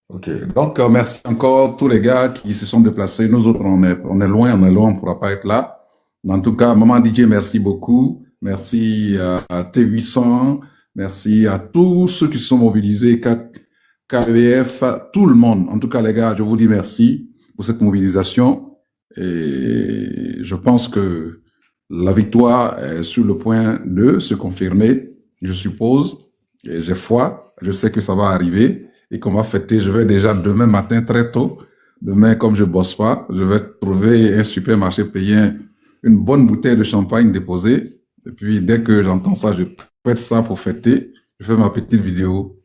Ok. Donc, merci encore tous les gars qui se sont déplacés. Nous autres, on est loin, on ne pourra pas être là. En tout cas, Maman DJ, merci beaucoup. Merci à T800. Merci à tous ceux qui se sont mobilisés, KBF, tout le monde. En tout cas, les gars, je vous dis merci pour cette mobilisation. Et je pense que la victoire est sur le point de se confirmer, je suppose. Et j'ai foi, je sais que ça va arriver et qu'on va fêter. Je vais déjà demain matin très tôt. Demain, comme je bosse pas, je vais trouver un supermarché payant une bonne bouteille de champagne déposée. Et puis, dès que j'entends ça, je prête ça pour fêter. Je fais ma petite vidéo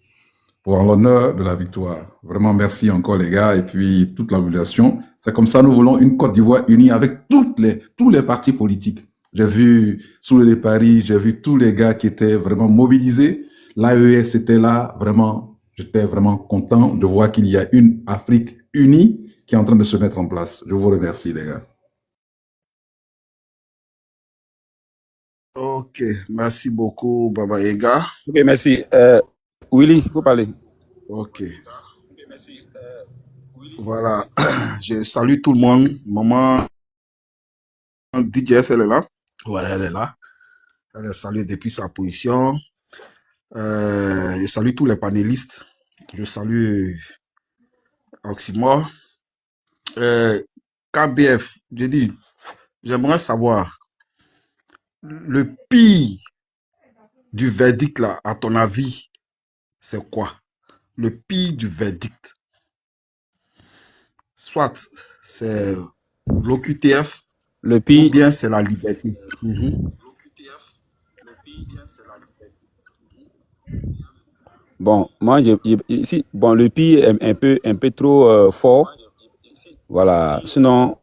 pour l'honneur de la victoire. Vraiment, merci encore les gars et puis toute la population. C'est comme ça, nous voulons une Côte d'Ivoire unie avec tous les partis politiques. J'ai vu sous les paris, j'ai vu tous les gars qui étaient vraiment mobilisés. L'AES était là, vraiment, j'étais vraiment content de voir qu'il y a une Afrique unie qui est en train de se mettre en place. Je vous remercie les gars. Ok, merci beaucoup Baba Ega. Ok, merci. Willy, il faut parler. Ok. Voilà, je salue tout le monde. Maman DJS, elle est là. Voilà, elle est là. Elle est saluée depuis sa position. Je salue tous les panélistes. Je salue Oxymore. KBF, j'ai dit, j'aimerais savoir le pire du verdict là, à ton avis, c'est quoi? Le pire du verdict. Soit c'est l'OQTF, Le pire, ou bien c'est la liberté. bon, moi, ici, bon, le pire est un peu trop fort. Voilà. Sinon,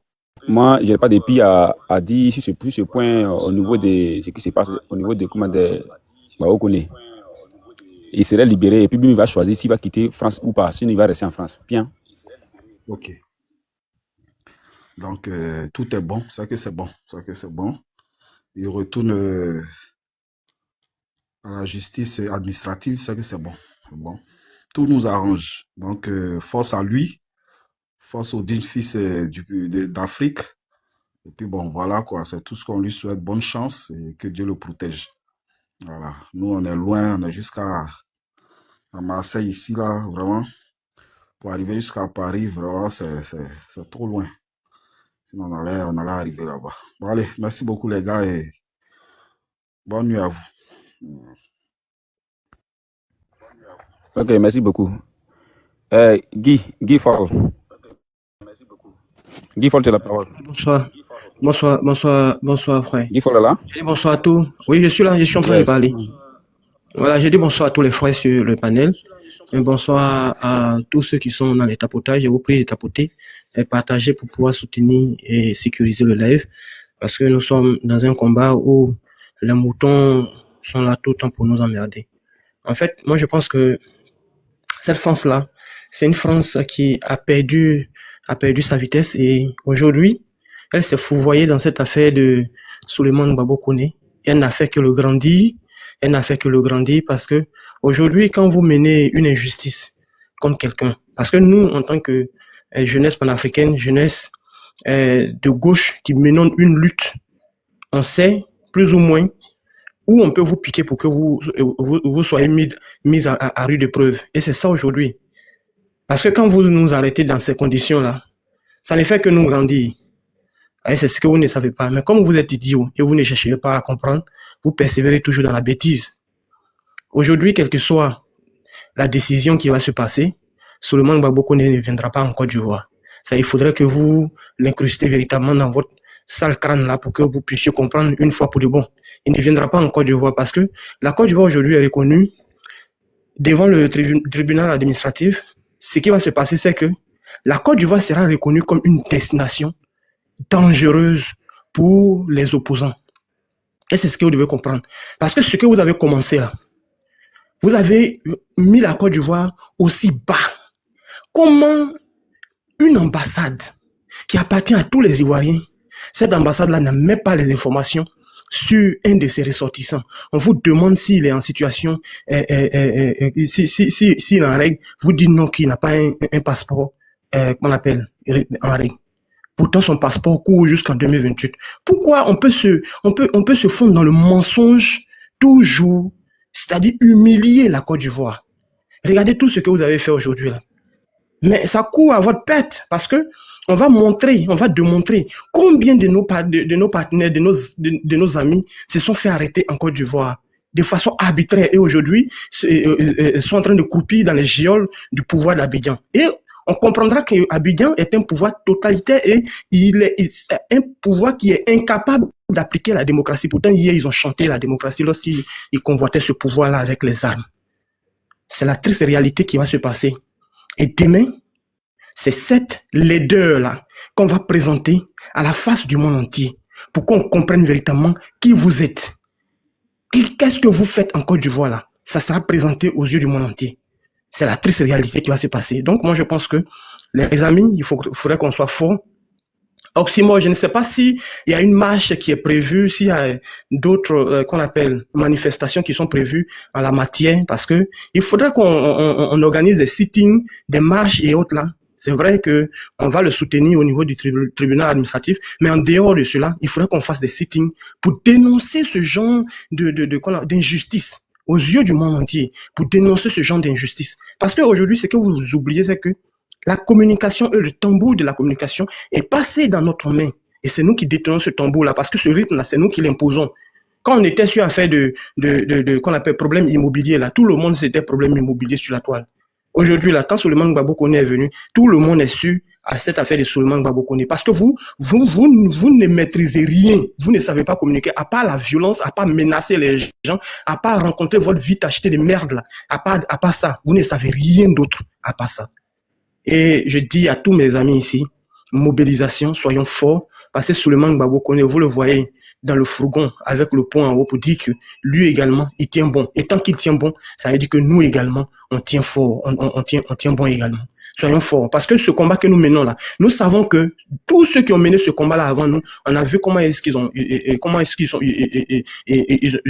moi, j'ai pas de pire à dire sur ce point au niveau de ce qui se passe au niveau de comment des Baokoné. Il serait libéré et puis lui, il va choisir s'il va quitter France ou pas. Sinon, il va rester en France. Bien. Ok. Donc, tout est bon. C'est que c'est bon. C'est que c'est bon. Il retourne à la justice administrative. C'est que c'est bon. C'est bon. Tout nous arrange. Donc, force à lui. Force aux dignes fils d'Afrique. Et puis bon, voilà quoi. C'est tout ce qu'on lui souhaite. Bonne chance et que Dieu le protège. Voilà. Nous, on est loin. On est jusqu'à Marseille ici, là, vraiment. Pour arriver jusqu'à Paris, vraiment, c'est trop loin. On allait arriver là-bas. Bon, allez, merci beaucoup les gars et bonne nuit à vous. Ok, merci beaucoup. Guy Fall. Guy Fall, tu as la parole. Bonsoir, frère. Guy Fall est là? Je dis bonsoir à tous. Oui, je suis là, je suis en train de parler. Voilà, je dis bonsoir à tous les frères sur le panel. Et bonsoir à tous ceux qui sont dans les tapotages. Je vous prie de tapoter et partager pour pouvoir soutenir et sécuriser le live. Parce que nous sommes dans un combat où les moutons sont là tout le temps pour nous emmerder. En fait, moi je pense que cette France-là, c'est une France qui a perdu sa vitesse et aujourd'hui, elle s'est fourvoyée dans cette affaire de Souleymane Gbagbo Koné. Elle n'a fait que le grandir. Elle n'a fait que le grandir parce que aujourd'hui, quand vous menez une injustice contre quelqu'un, Parce que nous, en tant que jeunesse panafricaine, jeunesse de gauche qui menons une lutte, on sait plus ou moins où on peut vous piquer pour que vous soyez mis à rude épreuve. Et c'est ça aujourd'hui. Parce que quand vous nous arrêtez dans ces conditions-là, ça ne fait que nous grandir. C'est ce que vous ne savez pas. Mais comme vous êtes idiot et vous ne cherchez pas à comprendre, vous persévérez toujours dans la bêtise. Aujourd'hui, quelle que soit la décision qui va se passer, Souleymane Gbagbo Koné ne viendra pas en Côte d'Ivoire. Ça, il faudrait que vous l'incrustez véritablement dans votre sale crâne là pour que vous puissiez comprendre une fois pour de bon. Il ne viendra pas en Côte d'Ivoire parce que la Côte d'Ivoire aujourd'hui est reconnue devant le tribunal administratif. Ce qui va se passer, c'est que la Côte d'Ivoire sera reconnue comme une destination dangereuse pour les opposants. Et c'est ce que vous devez comprendre. Parce que ce que vous avez commencé là, vous avez mis la Côte d'Ivoire aussi bas. Comment une ambassade qui appartient à tous les Ivoiriens, cette ambassade-là n'a même pas les informations sur un de ses ressortissants. On vous demande s'il est en situation, s'il est en règle, vous dites non, qu'il n'a pas un passeport, qu'on appelle en règle. Pourtant, son passeport court jusqu'en 2028. Pourquoi on peut se fondre dans le mensonge toujours, c'est-à-dire humilier la Côte d'Ivoire? Regardez tout ce que vous avez fait aujourd'hui là. Mais ça court à votre perte parce que on va démontrer combien de nos partenaires, de nos amis se sont fait arrêter en Côte d'Ivoire de façon arbitraire et aujourd'hui sont en train de croupir dans les geôles du pouvoir d'Abidjan. Et on comprendra que Abidjan est un pouvoir totalitaire et il est un pouvoir qui est incapable d'appliquer la démocratie. Pourtant, hier, ils ont chanté la démocratie lorsqu'ils convoitaient ce pouvoir-là avec les armes. C'est la triste réalité qui va se passer. Et demain, c'est cette laideur-là qu'on va présenter à la face du monde entier pour qu'on comprenne véritablement qui vous êtes. Qu'est-ce que vous faites en Côte d'Ivoire là? Ça sera présenté aux yeux du monde entier. C'est la triste réalité qui va se passer. Donc moi je pense que les amis, il faudrait qu'on soit forts. Oxymore, je ne sais pas s'il y a une marche qui est prévue, s'il y a d'autres qu'on appelle manifestations qui sont prévues en la matière, parce que il faudrait qu'on organise des sittings, des marches et autres là. C'est vrai que on va le soutenir au niveau du tribunal administratif, mais en dehors de cela, il faudrait qu'on fasse des sittings pour dénoncer ce genre d'injustice aux yeux du monde entier, pour dénoncer ce genre d'injustice. Parce qu'aujourd'hui, ce que vous oubliez, c'est que la communication et le tambour de la communication est passé dans notre main. Et c'est nous qui détenons ce tambour-là, parce que ce rythme-là, c'est nous qui l'imposons. Quand on était sur affaire qu'on appelle problème immobilier, là, tout le monde c'était problème immobilier sur la toile. Aujourd'hui, là, quand Souleymane Gbagbo Koné est venu, tout le monde est sûr à cette affaire de Souleymane Gbagbo Koné. Parce que vous ne maîtrisez rien. Vous ne savez pas communiquer, à part la violence, à part menacer les gens, à part rencontrer votre vie tachetée de merde, là. À part ça, vous ne savez rien d'autre à part ça. Et je dis à tous mes amis ici, mobilisation, soyons forts, parce que Souleymane Gbagbo Koné, vous le voyez dans le fourgon avec le poing en haut pour dire que lui également, il tient bon. Et tant qu'il tient bon, ça veut dire que nous également, on tient fort, on tient bon également. Soyons forts, parce que ce combat que nous menons là, nous savons que tous ceux qui ont mené ce combat là avant nous, on a vu comment est-ce qu'ils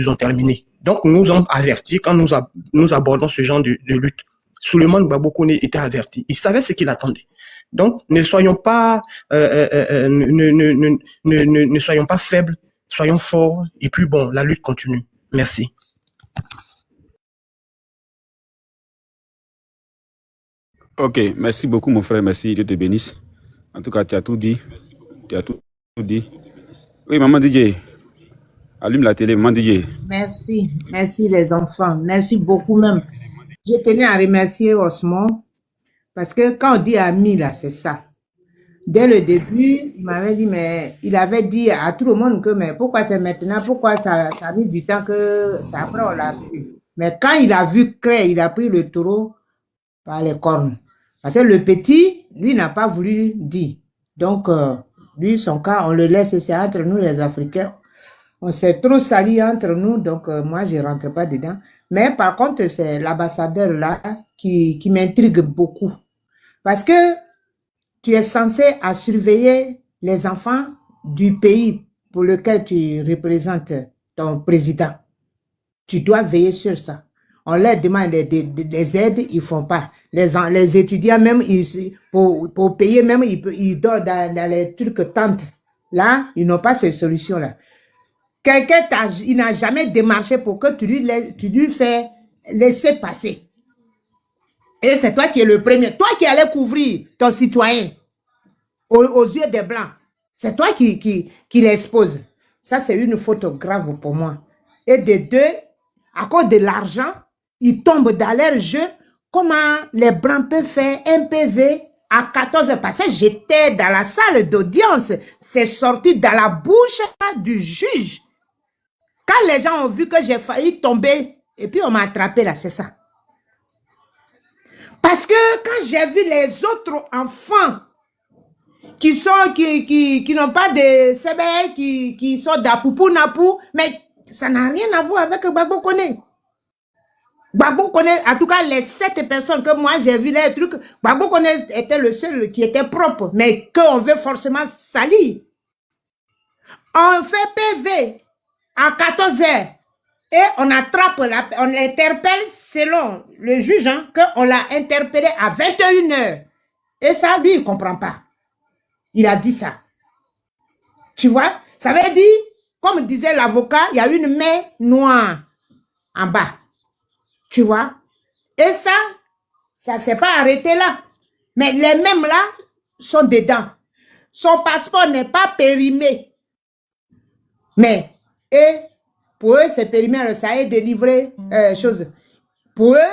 ont terminé. Donc nous avons averti quand nous abordons ce genre de lutte. Souleymane Gbagbo Koné était averti. Il savait ce qu'il attendait. Donc, ne soyons pas, ne soyons pas faibles, soyons forts. Et puis bon, la lutte continue. Merci. Ok, merci beaucoup mon frère, merci, Dieu te bénisse. En tout cas, tu as tout dit. Tu as tout dit. Oui, maman DJ, allume la télé, maman DJ. Merci les enfants, merci beaucoup même. Je tenais à remercier Osmo parce que quand on dit ami là, c'est ça. Dès le début, il m'avait dit, mais il avait dit à tout le monde que, mais pourquoi c'est maintenant, pourquoi ça a mis du temps que ça après on l'a vu. Mais quand il a vu Cré, il a pris le taureau par les cornes. Parce que le petit, lui, n'a pas voulu dire. Donc, lui, son cas, on le laisse, c'est entre nous les Africains. On s'est trop sali entre nous, donc moi, je ne rentre pas dedans. Mais par contre, c'est l'ambassadeur là qui m'intrigue beaucoup. Parce que tu es censé à surveiller les enfants du pays pour lequel tu représentes ton président. Tu dois veiller sur ça. On leur demande des aides, ils ne font pas. Les étudiants, même, pour payer, même, ils dorment dans les trucs tentes. Là, ils n'ont pas cette solution-là. Quelqu'un, il n'a jamais démarché pour que tu lui fais laisser passer. Et c'est toi qui es le premier. Toi qui allais couvrir ton citoyen aux yeux des Blancs. C'est toi qui l'expose. Ça, c'est une faute grave pour moi. Et de deux, à cause de l'argent, ils tombent dans leur jeu. Comment les Blancs peuvent faire un PV à 14 heures? Parce que j'étais dans la salle d'audience. C'est sorti dans la bouche du juge. Quand les gens ont vu que j'ai failli tomber, et puis on m'a attrapé là, c'est ça. Parce que quand j'ai vu les autres enfants qui n'ont pas de CBR, qui sont d'Apoupou Napou, mais ça n'a rien à voir avec Gbagbo Kone. Gbagbo Kone, en tout cas, les 7 personnes que moi j'ai vu les trucs, Gbagbo Kone était le seul qui était propre, mais qu'on veut forcément salir. On fait PV à 14 heures et on attrape, on interpelle selon le juge, hein, qu'on l'a interpellé à 21 heures. Et ça, lui, il ne comprend pas. Il a dit ça. Tu vois? Ça veut dire, comme disait l'avocat, il y a une main noire en bas. Tu vois? Et ça ne s'est pas arrêté là. Mais les mêmes là sont dedans. Son passeport n'est pas périmé. Mais, et pour eux, c'est périmé, ça est délivré chose. Pour eux,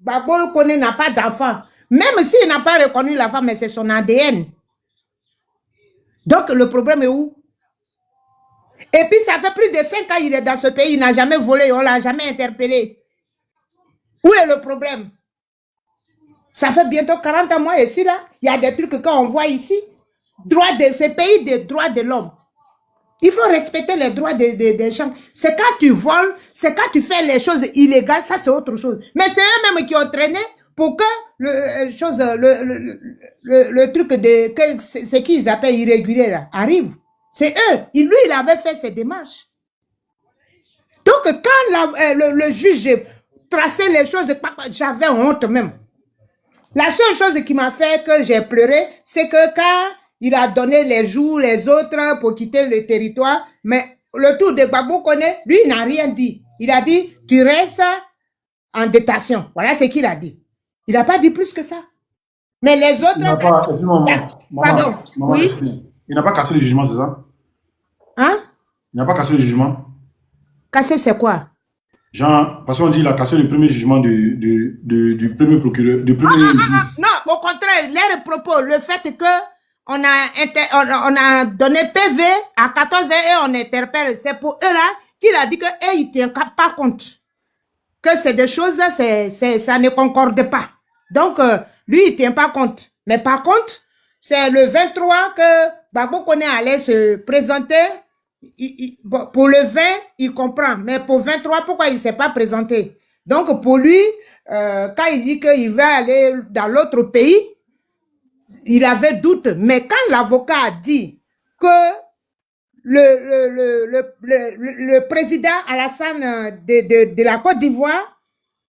Gbagbo Kone n'a pas d'enfant. Même s'il n'a pas reconnu la femme, mais c'est son ADN. Donc, le problème est où? Et puis, ça fait plus de 5 ans qu'il est dans ce pays, il n'a jamais volé, on ne l'a jamais interpellé. Où est le problème? Ça fait bientôt 40 ans, moi, ici, là. Il y a des trucs que quand on voit ici, ce pays des droits de l'homme. Il faut respecter les droits des gens. C'est quand tu voles, c'est quand tu fais les choses illégales, ça c'est autre chose. Mais c'est eux-mêmes qui ont traîné pour que le truc que ce qu'ils appellent irrégulier là, arrive. C'est eux. Lui, il avait fait ses démarches. Donc, quand le juge traçait les choses, j'avais honte même. La seule chose qui m'a fait que j'ai pleuré, c'est que quand il a donné les jours, les autres pour quitter le territoire, mais le tour de Gbagbo Kone, lui, il n'a rien dit. Il a dit, tu restes en détention. Voilà ce qu'il a dit. Il n'a pas dit plus que ça. Mais les autres... Pardon. Oui. Il n'a pas cassé le jugement, c'est ça? Hein? Il n'a pas cassé le jugement. Cassé, c'est quoi? Genre, parce qu'on dit qu'il a cassé le premier jugement du premier procureur, du premier juge. Non, au contraire, les propos, le fait que on a donné PV à 14 heures et on interpelle, c'est pour eux là qu'il a dit que ils ne tiennent pas compte. Que c'est des choses, ça ne concorde pas. Donc, lui, il ne tient pas compte. Mais par contre, c'est le 23 que Gbagbo Kone allait se présenter. Pour le 20, il comprend. Mais pour 23, pourquoi il ne s'est pas présenté? Donc, pour lui, quand il dit qu'il va aller dans l'autre pays, il avait doute. Mais quand l'avocat a dit que le président Alassane de la Côte d'Ivoire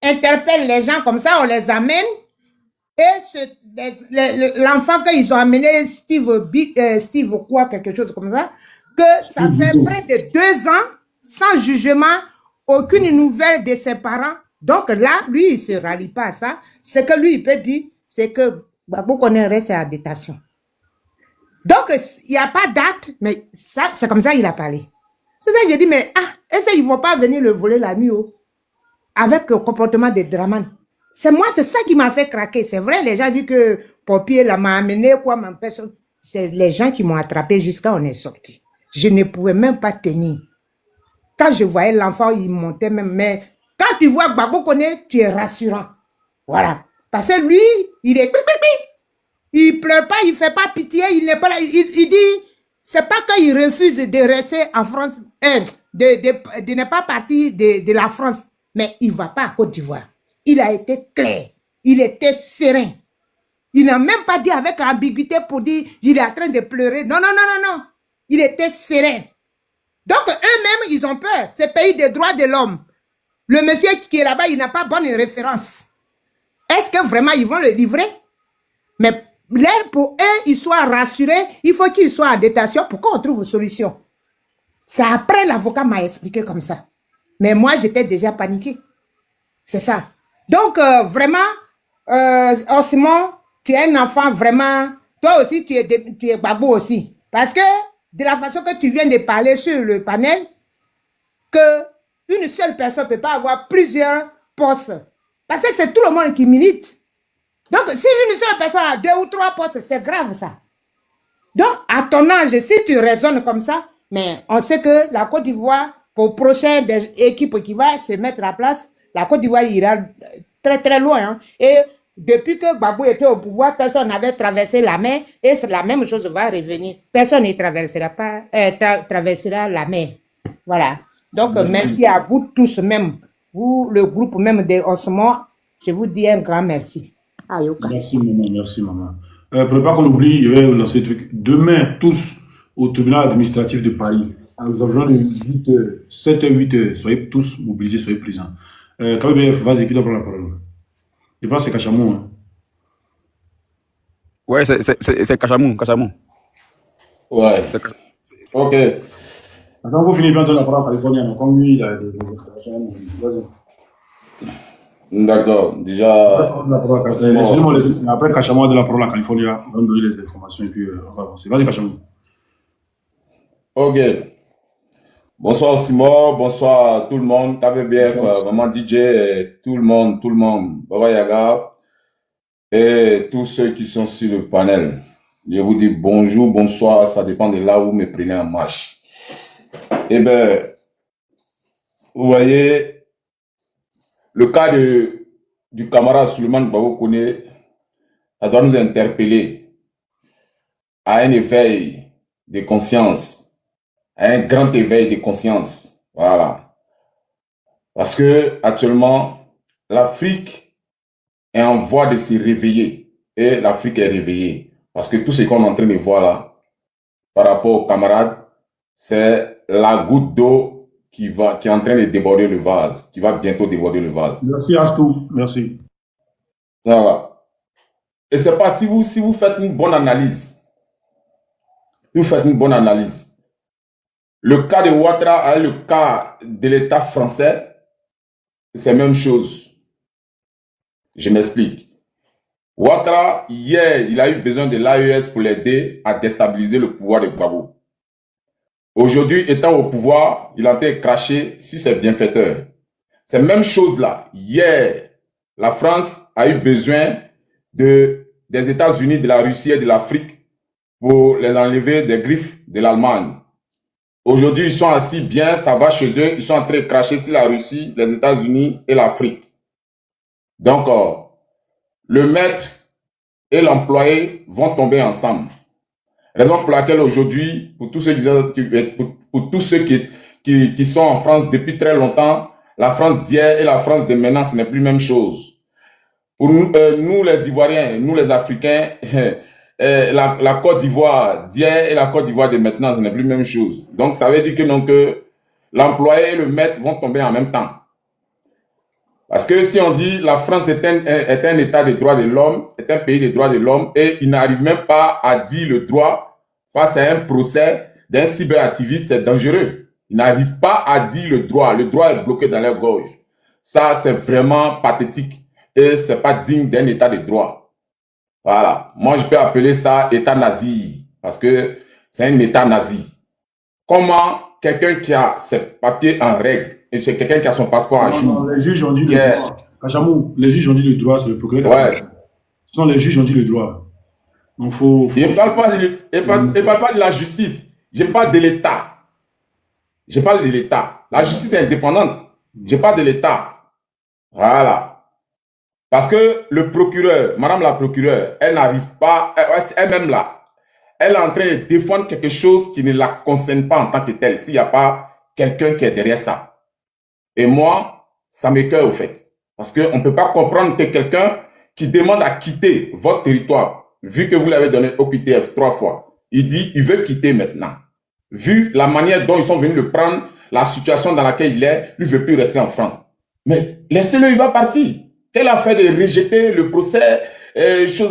interpelle les gens comme ça, on les amène. Et l'enfant qu'ils ont amené, Steve quoi, quelque chose comme ça, que ça fait près de 2 ans, sans jugement, aucune nouvelle de ses parents. Donc là, lui, il ne se rallie pas à ça. Ce que lui, il peut dire, c'est que Gbagbo Kone reste à détention. Donc, il n'y a pas date, mais ça, c'est comme ça qu'il a parlé. C'est ça que j'ai dit, mais est-ce qu'ils ne vont pas venir le voler la nuit avec le comportement de Draman? C'est moi, c'est ça qui m'a fait craquer. C'est vrai, les gens disent que Popier m'a amené, quoi, ma personne. C'est les gens qui m'ont attrapé jusqu'à on est sorti. Je ne pouvais même pas tenir. Quand je voyais l'enfant, il montait même. Mais quand tu vois Gbagbo Kone, tu es rassurant. Voilà. Parce que lui, il est... Il pleure pas, il fait pas pitié, il n'est pas là. Il dit, c'est pas qu'il refuse de rester en France, de ne pas partir de la France. Mais il ne va pas à Côte d'Ivoire. Il a été clair. Il était serein. Il n'a même pas dit avec ambiguïté pour dire, il est en train de pleurer. Non, non, non, non, non. Il était serein. Donc, eux-mêmes, ils ont peur. C'est pays des droits de l'homme. le monsieur qui est là-bas, il n'a pas bonne référence. Est-ce que vraiment ils vont le livrer? Mais là, pour eux, ils soient rassurés, il faut qu'ils soient en détention pour qu'on trouve une solution. C'est après l'avocat m'a expliqué comme ça. Mais moi, j'étais déjà paniqué. C'est ça. Donc, vraiment, Osman, tu es un enfant vraiment... Toi aussi, tu es babou aussi. Parce que, de la façon que tu viens de parler sur le panel, que une seule personne ne peut pas avoir plusieurs postes. Parce que c'est tout le monde qui milite. Donc, si une seule personne a 2 ou 3 postes, c'est grave ça. Donc, à ton âge, si tu raisonnes comme ça, mais on sait que la Côte d'Ivoire, pour prochaine équipe qui va se mettre à place, la Côte d'Ivoire ira très très loin. Hein. Et depuis que Gbagbo était au pouvoir, personne n'avait traversé la mer et la même chose va revenir. Personne ne traversera la mer. Voilà. Donc, merci à vous tous même. Vous, le groupe même des ossements, je vous dis un grand merci. Ayoka. Merci maman, merci maman. Pour ne pas qu'on oublie, je vais lancer le truc. Demain, tous au tribunal administratif de Paris, à nous environs de 8h, 7h, 8h, soyez tous mobilisés, soyez présents. KBF, vas-y, qui doit prendre la parole? Je pense que c'est Kachamou. Hein. Ouais, c'est Kachamou. Ouais. Ok. Attends, vous finissez bien de la parole californienne. Comme lui, il a des informations. Vas-y. D'accord, déjà. Après, Kachamou a de la parole à Californie, on va donner les informations et puis on va avancer. Vas-y, Kachamou. Ok. Bonsoir Simon, bonsoir à tout le monde, KBBF, Maman DJ, tout le monde, Baba Yaga et tous ceux qui sont sur le panel. Je vous dis bonjour, bonsoir, ça dépend de là où vous me prenez en marche. Eh bien, vous voyez, le cas du camarade Suleiman Gbagbo Koné, ça doit nous interpeller à un éveil de conscience. Un grand éveil de conscience. Voilà. Parce que actuellement, l'Afrique est en voie de se réveiller. Et l'Afrique est réveillée. Parce que tout ce qu'on est en train de voir là, par rapport aux camarades, c'est la goutte d'eau qui est en train de déborder le vase, qui va bientôt déborder le vase. Merci Astou, merci. Voilà. Et c'est pas si vous faites une bonne analyse. Le cas de Ouattara et le cas de l'État français, c'est la même chose. Je m'explique. Ouattara, hier, il a eu besoin de l'AES pour l'aider à déstabiliser le pouvoir de Gbagbo. Aujourd'hui, étant au pouvoir, il a été craché sur ses bienfaiteurs. C'est la même chose là. Hier, la France a eu besoin des États-Unis, de la Russie et de l'Afrique pour les enlever des griffes de l'Allemagne. Aujourd'hui, ils sont assis bien, ça va chez eux. Ils sont en train de cracher sur la Russie, les États-Unis et l'Afrique. Donc, le maître et l'employé vont tomber ensemble. Raison pour laquelle aujourd'hui, pour tous ceux qui sont en France depuis très longtemps, la France d'hier et la France de maintenant, ce n'est plus la même chose. Pour nous, les Ivoiriens, nous les Africains, la Côte d'Ivoire d'hier et la Côte d'Ivoire de maintenant, ce n'est plus la même chose. Donc, ça veut dire que l'employé et le maître vont tomber en même temps. Parce que si on dit la France est un État des droits de l'homme, est un pays des droits de l'homme, et il n'arrive même pas à dire le droit face à un procès d'un cyberactiviste, c'est dangereux. Ils n'arrivent pas à dire le droit est bloqué dans leur gorge. Ça, c'est vraiment pathétique et c'est pas digne d'un État de droit. Voilà. Moi, je peux appeler ça État nazi, parce que c'est un État nazi. Comment quelqu'un qui a ses papiers en règle, et c'est quelqu'un qui a son passeport à jour. Les juges ont dit le droit. Kachamou, les juges ont dit le droit, c'est le procureur. Ouais. Ce sont les juges ont dit le droit. Donc je ne parle pas de la justice. Je parle de l'État. Je parle de l'État. La justice est indépendante. Je parle de l'État. Voilà. Parce que le procureur, madame la procureure, elle n'arrive pas, elle-même là, elle est en train de défendre quelque chose qui ne la concerne pas en tant que telle, s'il n'y a pas quelqu'un qui est derrière ça. Et moi, ça m'écoeure au fait. Parce qu'on ne peut pas comprendre que quelqu'un qui demande à quitter votre territoire, vu que vous l'avez donné au QTF 3 fois, il dit il veut quitter maintenant. Vu la manière dont ils sont venus le prendre, la situation dans laquelle il est, lui ne veut plus rester en France. Mais laissez-le, il va partir. Quelle affaire de rejeter le procès, essayer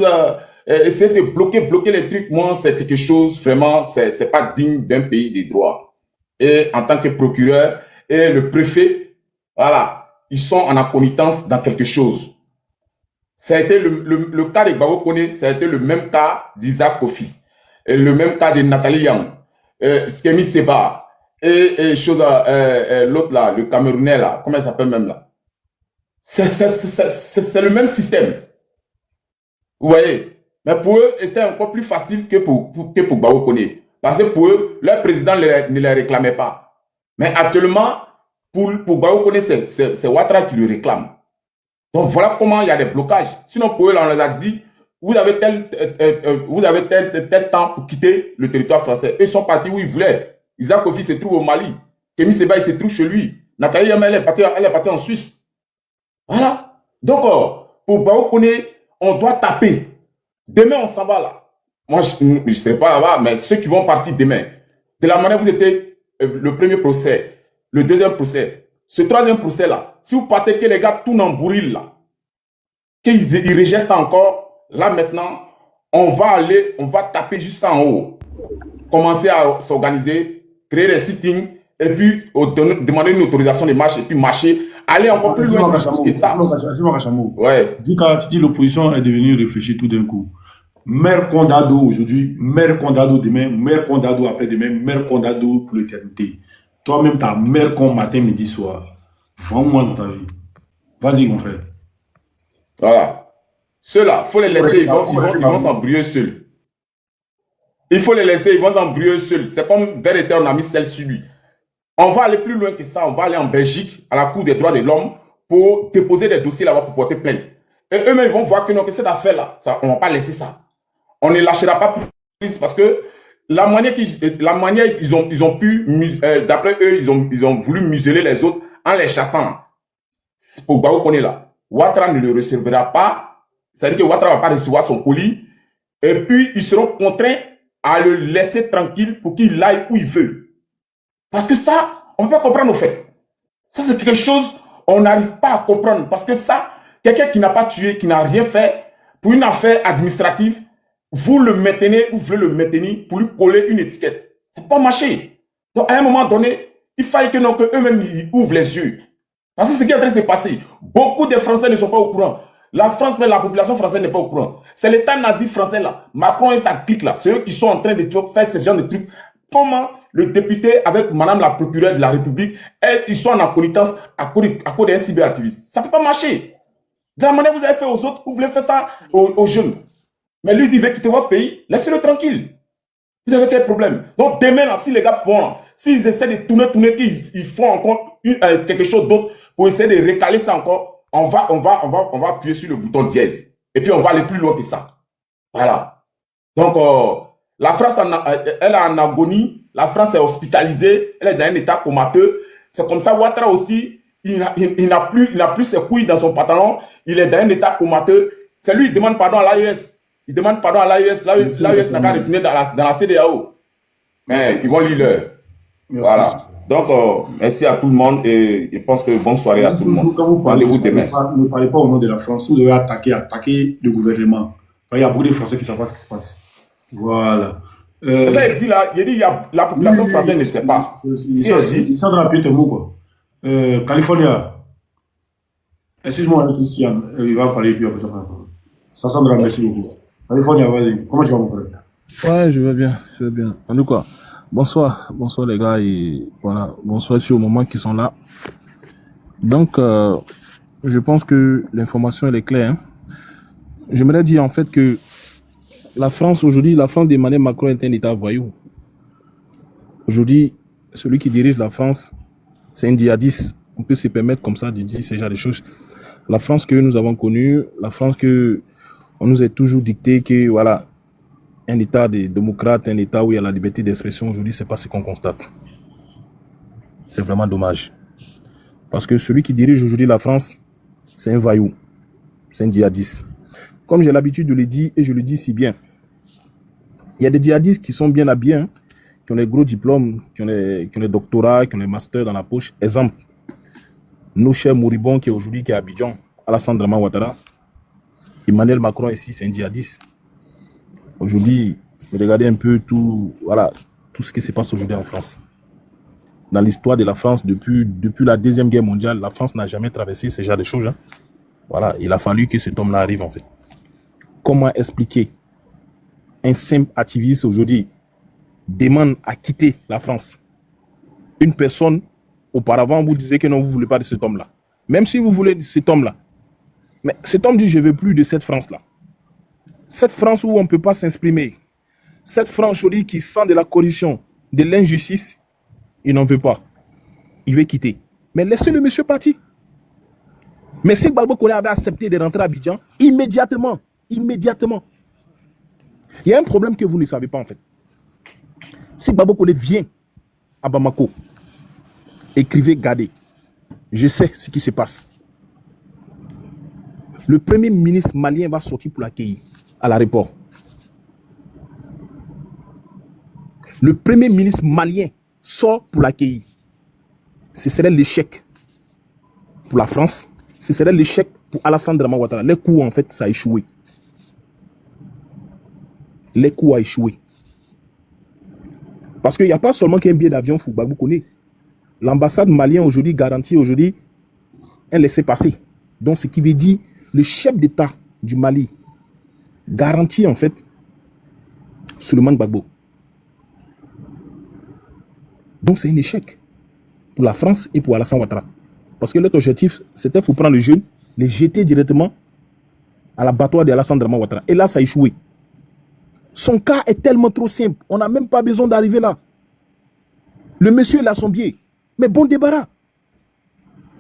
de bloquer les trucs, moi, c'est quelque chose, vraiment, c'est pas digne d'un pays des droits. Et en tant que procureur et le préfet, voilà, ils sont en accommodance dans quelque chose. Ça a été le cas de Gbagbo Kone, ça a été le même cas d'Isaac Kofi, et le même cas de Nathalie Yang, Skemi Seba, et l'autre là, le Camerounais là, comment il s'appelle même là? C'est le même système. Vous voyez? Mais pour eux, c'était encore plus facile que pour Gbagbo Kone. Parce que pour eux, leur président ne les réclamait pas. Mais actuellement, pour Gbagbo Kone, c'est Ouattara qui le réclame. Donc voilà comment il y a des blocages. Sinon, pour eux, là, on les a dit, vous avez tel temps pour quitter le territoire français. Eux, ils sont partis où ils voulaient. Isaac Kofi se trouve au Mali. Kémy Seba, il se trouve chez lui. Nathalie Yamel, elle est partie en Suisse. Voilà. Donc, pour Gbagbo Kone, on doit taper. Demain, on s'en va là. Moi, je ne serai pas là-bas, mais ceux qui vont partir demain, de la manière où vous étiez le premier procès, le deuxième procès, ce troisième procès-là, si vous partez que les gars tournent en bourrille là, qu'ils rejettent ça encore, là maintenant, on va taper jusqu'en haut. Commencer à s'organiser, créer des sittings, et puis demander une autorisation de marche, et puis marcher, aller encore plus loin que ça. Ouais. Dis quand tu dis l'opposition est devenue réfléchie tout d'un coup. Mère Condado aujourd'hui, mère Condado demain, mère Condado après-demain, mère Condado pour l'éternité. Toi-même, ta mère con matin, midi, soir. Vends-moi dans ta vie. Vas-y, mon frère. Voilà. Ceux-là, il faut les laisser, ils vont s'embrouiller seuls. Il faut les laisser, ils vont s'embrouiller seuls. C'est comme Bel on a mis celle sur lui. On va aller plus loin que ça. On va aller en Belgique, à la Cour des droits de l'homme, pour déposer des dossiers là-bas pour porter plainte. Et eux-mêmes, ils vont voir que non, que cette affaire-là, on ne va pas laisser ça. On ne lâchera pas plus parce que la manière ils ont pu, d'après eux, ils ont voulu museler les autres en les chassant. Pour Gbagbo Kone là, Ouattara ne le recevra pas. C'est-à-dire que Ouattara ne va pas recevoir son colis. Et puis, ils seront contraints à le laisser tranquille pour qu'il aille où il veut. Parce que ça, on peut comprendre au fait. Ça, c'est quelque chose, on n'arrive pas à comprendre. Parce que ça, quelqu'un qui n'a pas tué, qui n'a rien fait, pour une affaire administrative, vous le maintenez, vous voulez le maintenir pour lui coller une étiquette. Ça ne peut pas marcher. Donc, à un moment donné, il fallait que eux-mêmes ils ouvrent les yeux. Parce que ce qui est en train de se passer, beaucoup de Français ne sont pas au courant. La France, mais la population française n'est pas au courant. C'est l'État nazi français là, Macron et sa clique là, ceux qui sont en train de faire ce genre de trucs. Comment le député avec madame la procureure de la République, ils sont en accommodance à cause d'un cyberactiviste. Ça ne peut pas marcher. De la manière que vous avez fait aux autres, vous voulez faire ça aux jeunes. Mais lui, il veut quitter votre pays, laissez-le tranquille. Vous avez quel problème? Donc demain, là, si les gars font, s'ils essaient de tourner, qu'ils font encore quelque chose d'autre pour essayer de recaler ça encore, on va appuyer sur le bouton dièse. Et puis on va aller plus loin que ça. Voilà. Donc, la France, elle est en agonie. La France est hospitalisée. Elle est dans un état comateux. C'est comme ça, Ouattara aussi, il n'a plus ses couilles dans son pantalon. Il est dans un état comateux. C'est lui, il demande pardon à l'AES. Il demande pardon à l'AES. L'AES n'a qu'à retourner dans la CEDEAO. Mais ils vont lire l'heure. Voilà. Donc, merci à tout le monde et je pense que bonne soirée à tout le monde. Quand vous parlez, Rendez-vous demain. ne parlez pas au nom de la France. Vous devez attaquer le gouvernement. Il y a beaucoup de Français qui ne savent pas ce qui se passe. Voilà. Ça, il dit là, la population française ne sait pas. Ils sont dans la pied de mots, quoi. California. Excuse-moi, Christian. Il va parler puis après ça. Ça Sandra, merci beaucoup. California, vas-y. Comment tu vas, mon frère? Ouais, je vais bien. En tout cas, bonsoir les gars, et voilà, bonsoir sur au moment qui sont là. Donc, je pense que l'information elle est claire. Hein. J'aimerais dire en fait que la France aujourd'hui, la France d'Emmanuel Macron est un État voyou. Aujourd'hui, celui qui dirige la France, c'est un djihadiste. On peut se permettre comme ça de dire ce genre de choses. La France que nous avons connue, la France que on nous a toujours dicté que voilà, un État de démocrate, un État où il y a la liberté d'expression, aujourd'hui, c'est pas ce qu'on constate. C'est vraiment dommage. Parce que celui qui dirige aujourd'hui la France, c'est un voyou, c'est un djihadiste. Comme j'ai l'habitude de le dire, et je le dis si bien, il y a des djihadistes qui sont bien habillés, hein, qui ont des gros diplômes, qui ont des doctorats, qui ont des masters dans la poche. Exemple, nos chers moribonds qui est aujourd'hui qui est à Abidjan, Alassane Draman Ouattara, Emmanuel Macron ici, c'est un djihadiste. Aujourd'hui, regardez un peu tout ce qui se passe aujourd'hui en France. Dans l'histoire de la France, depuis la Deuxième Guerre mondiale, la France n'a jamais traversé ce genre de choses. Hein. Voilà, il a fallu que cet homme-là arrive en fait. Comment expliquer un simple activiste aujourd'hui demande à quitter la France? Une personne, auparavant, vous disiez que non, vous ne voulez pas de cet homme-là. Même si vous voulez de cet homme-là. Mais cet homme dit, je ne veux plus de cette France-là. Cette France où on ne peut pas s'exprimer. Cette France aujourd'hui qui sent de la corruption, de l'injustice, il n'en veut pas. Il veut quitter. Mais laissez le monsieur partir. Mais si Gbagbo Koné avait accepté de rentrer à Abidjan, immédiatement, il y a un problème que vous ne savez pas en fait. Si Gbagbo Koné vient à Bamako, écrivez, gardez. Je sais ce qui se passe. Le premier ministre malien va sortir pour l'accueillir à l'aéroport. Le premier ministre malien sort pour l'accueillir. Ce serait l'échec pour la France. Ce serait l'échec pour Alassane Draman Ouattara. Les coups, en fait, ça a échoué. Les coups ont échoué. Parce qu'il n'y a pas seulement qu'un billet d'avion pour Gbagbo Koné. L'ambassade malienne aujourd'hui garantit un laissez-passer. Donc, ce qui veut dire le chef d'État du Mali garantit en fait Souleymane Gbagbo. Donc, c'est un échec pour la France et pour Alassane Ouattara. Parce que notre objectif, c'était de prendre le jeune, les jeter directement à l'abattoir d'Alassane Draman Ouattara. Et là, ça a échoué. Son cas est tellement trop simple. On n'a même pas besoin d'arriver là. Le monsieur, il a son biais. Mais bon débarras.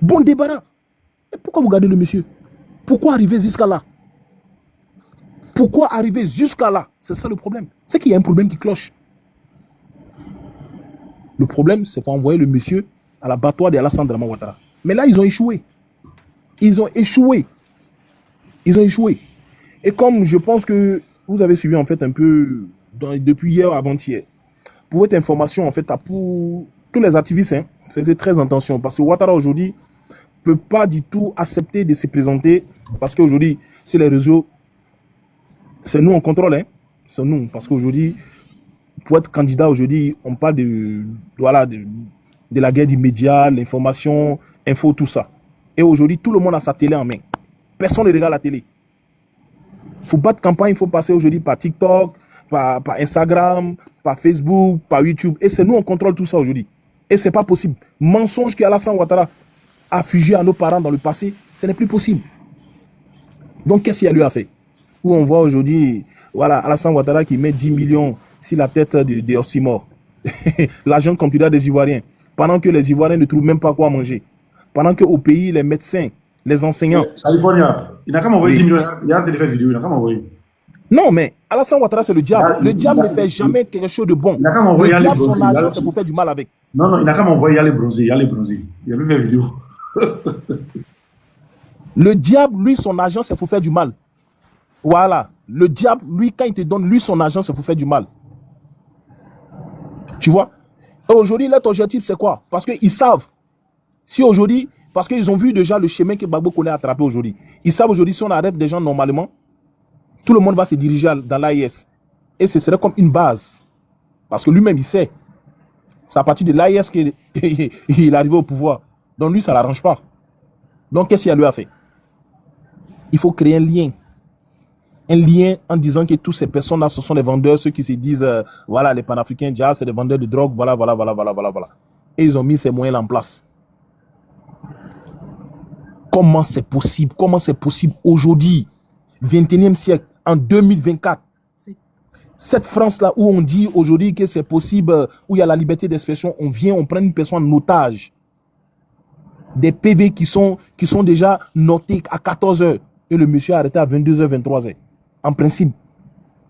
Bon débarras. Et pourquoi vous gardez le monsieur? Pourquoi arriver jusqu'à là? Pourquoi arriver jusqu'à là? C'est ça le problème. C'est qu'il y a un problème qui cloche. Le problème, c'est pour envoyer le monsieur à l'abattoir d'Alassane Draman Ouattara. Mais là, ils ont échoué. Ils ont échoué. Et comme je pense que vous avez suivi en fait un peu depuis hier avant-hier, pour votre information, en fait, pour tous les activistes, faisaient très attention. Parce que Ouattara aujourd'hui ne peut pas du tout accepter de se présenter. Parce qu'aujourd'hui, c'est les réseaux. C'est nous en contrôle. C'est nous. Parce qu'aujourd'hui, pour être candidat aujourd'hui, on parle de la guerre des médias, l'information, info, tout ça. Et aujourd'hui, tout le monde a sa télé en main. Personne ne regarde la télé. Il faut battre campagne, il faut passer aujourd'hui par TikTok, par Instagram, par Facebook, par YouTube. Et c'est nous, on contrôle tout ça aujourd'hui. Et ce n'est pas possible. Mensonge qu'Alassane Ouattara a fugé à nos parents dans le passé, ce n'est plus possible. Donc, qu'est-ce qu'il y a lui à faire? Où on voit aujourd'hui, voilà, Alassane Ouattara qui met 10 millions sur la tête de Ossimor. L'argent comme tu dis des Ivoiriens. Pendant que les Ivoiriens ne trouvent même pas quoi manger. Pendant qu'au pays, les médecins, les enseignants. California, il n'a qu'à m'envoyer 10 millions. Il a fait vidéo, il n'a qu'à m'envoyer. Non, mais Alassane Ouattara, c'est le diable. Le diable ne fait jamais quelque chose de bon. Le diable, son argent, c'est pour faire du mal avec. Non, il n'a qu'à m'envoyer, il y a les bronzés. Il a plus fait vidéo. Le diable, lui, son argent, c'est pour faire du mal. Voilà. Le diable, lui, quand il te donne, lui, son argent, c'est pour faire du mal. Tu vois? Et aujourd'hui, leur objectif, c'est quoi? Parce qu'ils savent. Si aujourd'hui, parce qu'ils ont vu déjà le chemin que Gbagbo Koné a attrapé aujourd'hui. Ils savent aujourd'hui, si on arrête des gens normalement, tout le monde va se diriger dans l'AIS. Et ce serait comme une base. Parce que lui-même, il sait. C'est à partir de l'AIS qu'il est arrivé au pouvoir. Donc lui, ça ne l'arrange pas. Donc qu'est-ce qu'il y a lui à faire? Il faut créer un lien. Un lien en disant que toutes ces personnes-là, ce sont des vendeurs, ceux qui se disent, voilà, les panafricains, déjà, c'est des vendeurs de drogue, voilà. Et ils ont mis ces moyens-là en place. Comment c'est possible? Comment c'est possible aujourd'hui, 21e siècle, en 2024? Cette France-là où on dit aujourd'hui que c'est possible, où il y a la liberté d'expression, on vient, on prend une personne en otage. Des PV qui sont déjà notés à 14 h et le monsieur est arrêté à 22 h, 23 h. En principe,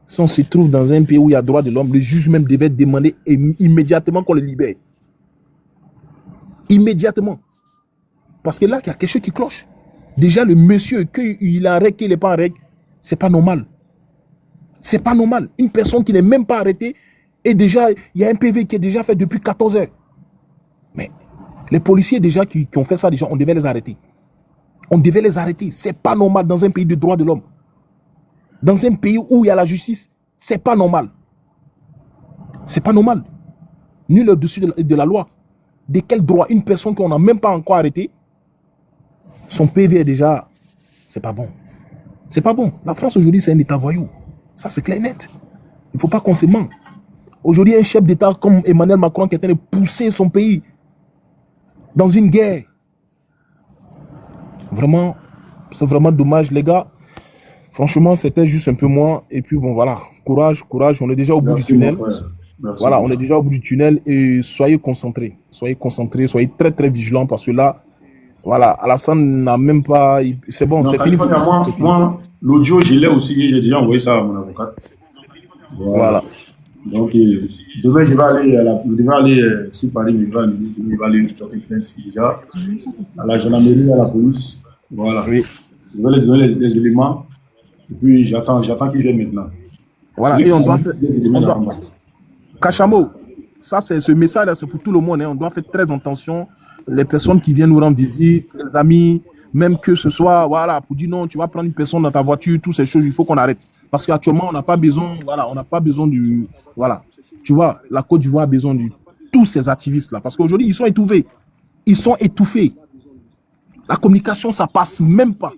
si on se trouve dans un pays où il y a droit de l'homme, le juge même devait demander immédiatement qu'on le libère. Immédiatement. Parce que là, il y a quelque chose qui cloche. Déjà, le monsieur, qu'il est en règle, qu'il n'est pas en règle, c'est pas normal. C'est pas normal. Une personne qui n'est même pas arrêtée, et déjà, il y a un PV qui est déjà fait depuis 14 h. Mais Les policiers déjà qui ont fait ça, déjà, on devait les arrêter. On devait les arrêter. C'est pas normal dans un pays de droits de l'homme. Dans un pays où il y a la justice, c'est pas normal. C'est pas normal. Nul au-dessus de la loi. De quel droit une personne qu'on n'a même pas encore arrêtée, son PV est déjà... C'est pas bon. C'est pas bon. La France aujourd'hui, c'est un État voyou. Ça, c'est clair et net. Il ne faut pas qu'on se mente. Aujourd'hui, un chef d'État comme Emmanuel Macron qui est en train de pousser son pays dans une guerre. Vraiment, c'est vraiment dommage, les gars. Franchement, c'était juste un peu moins. Et puis, bon, voilà. Courage, courage. On est déjà au bout du tunnel. Voilà, on est déjà au bout du tunnel. Et soyez concentrés. Soyez concentrés. Soyez très, très vigilants. Parce que là, voilà, Alassane n'a même pas... C'est bon, c'est fini. Moi, l'audio, je l'ai aussi. J'ai déjà envoyé ça à mon avocat. Voilà. Donc, je vais aller sur Paris, mais je vais aller porter plainte déjà à la gendarmerie, à la police. Voilà. Oui. Je vais les donner les éléments. Et puis, j'attends qu'ils viennent maintenant. Voilà, et on doit faire... Kachamo, ça, ce message, c'est pour tout le monde. Hein. On doit faire très attention. Les personnes qui viennent nous rendre visite, les amis, même que ce soit, voilà, pour dire non, tu vas prendre une personne dans ta voiture, toutes ces choses, il faut qu'on arrête. Parce qu'actuellement, on n'a pas besoin, voilà, on n'a pas besoin du, voilà. Tu vois, la Côte d'Ivoire a besoin de tous ces activistes-là. Parce qu'aujourd'hui, ils sont étouffés. Ils sont étouffés. La communication, ça passe même pas.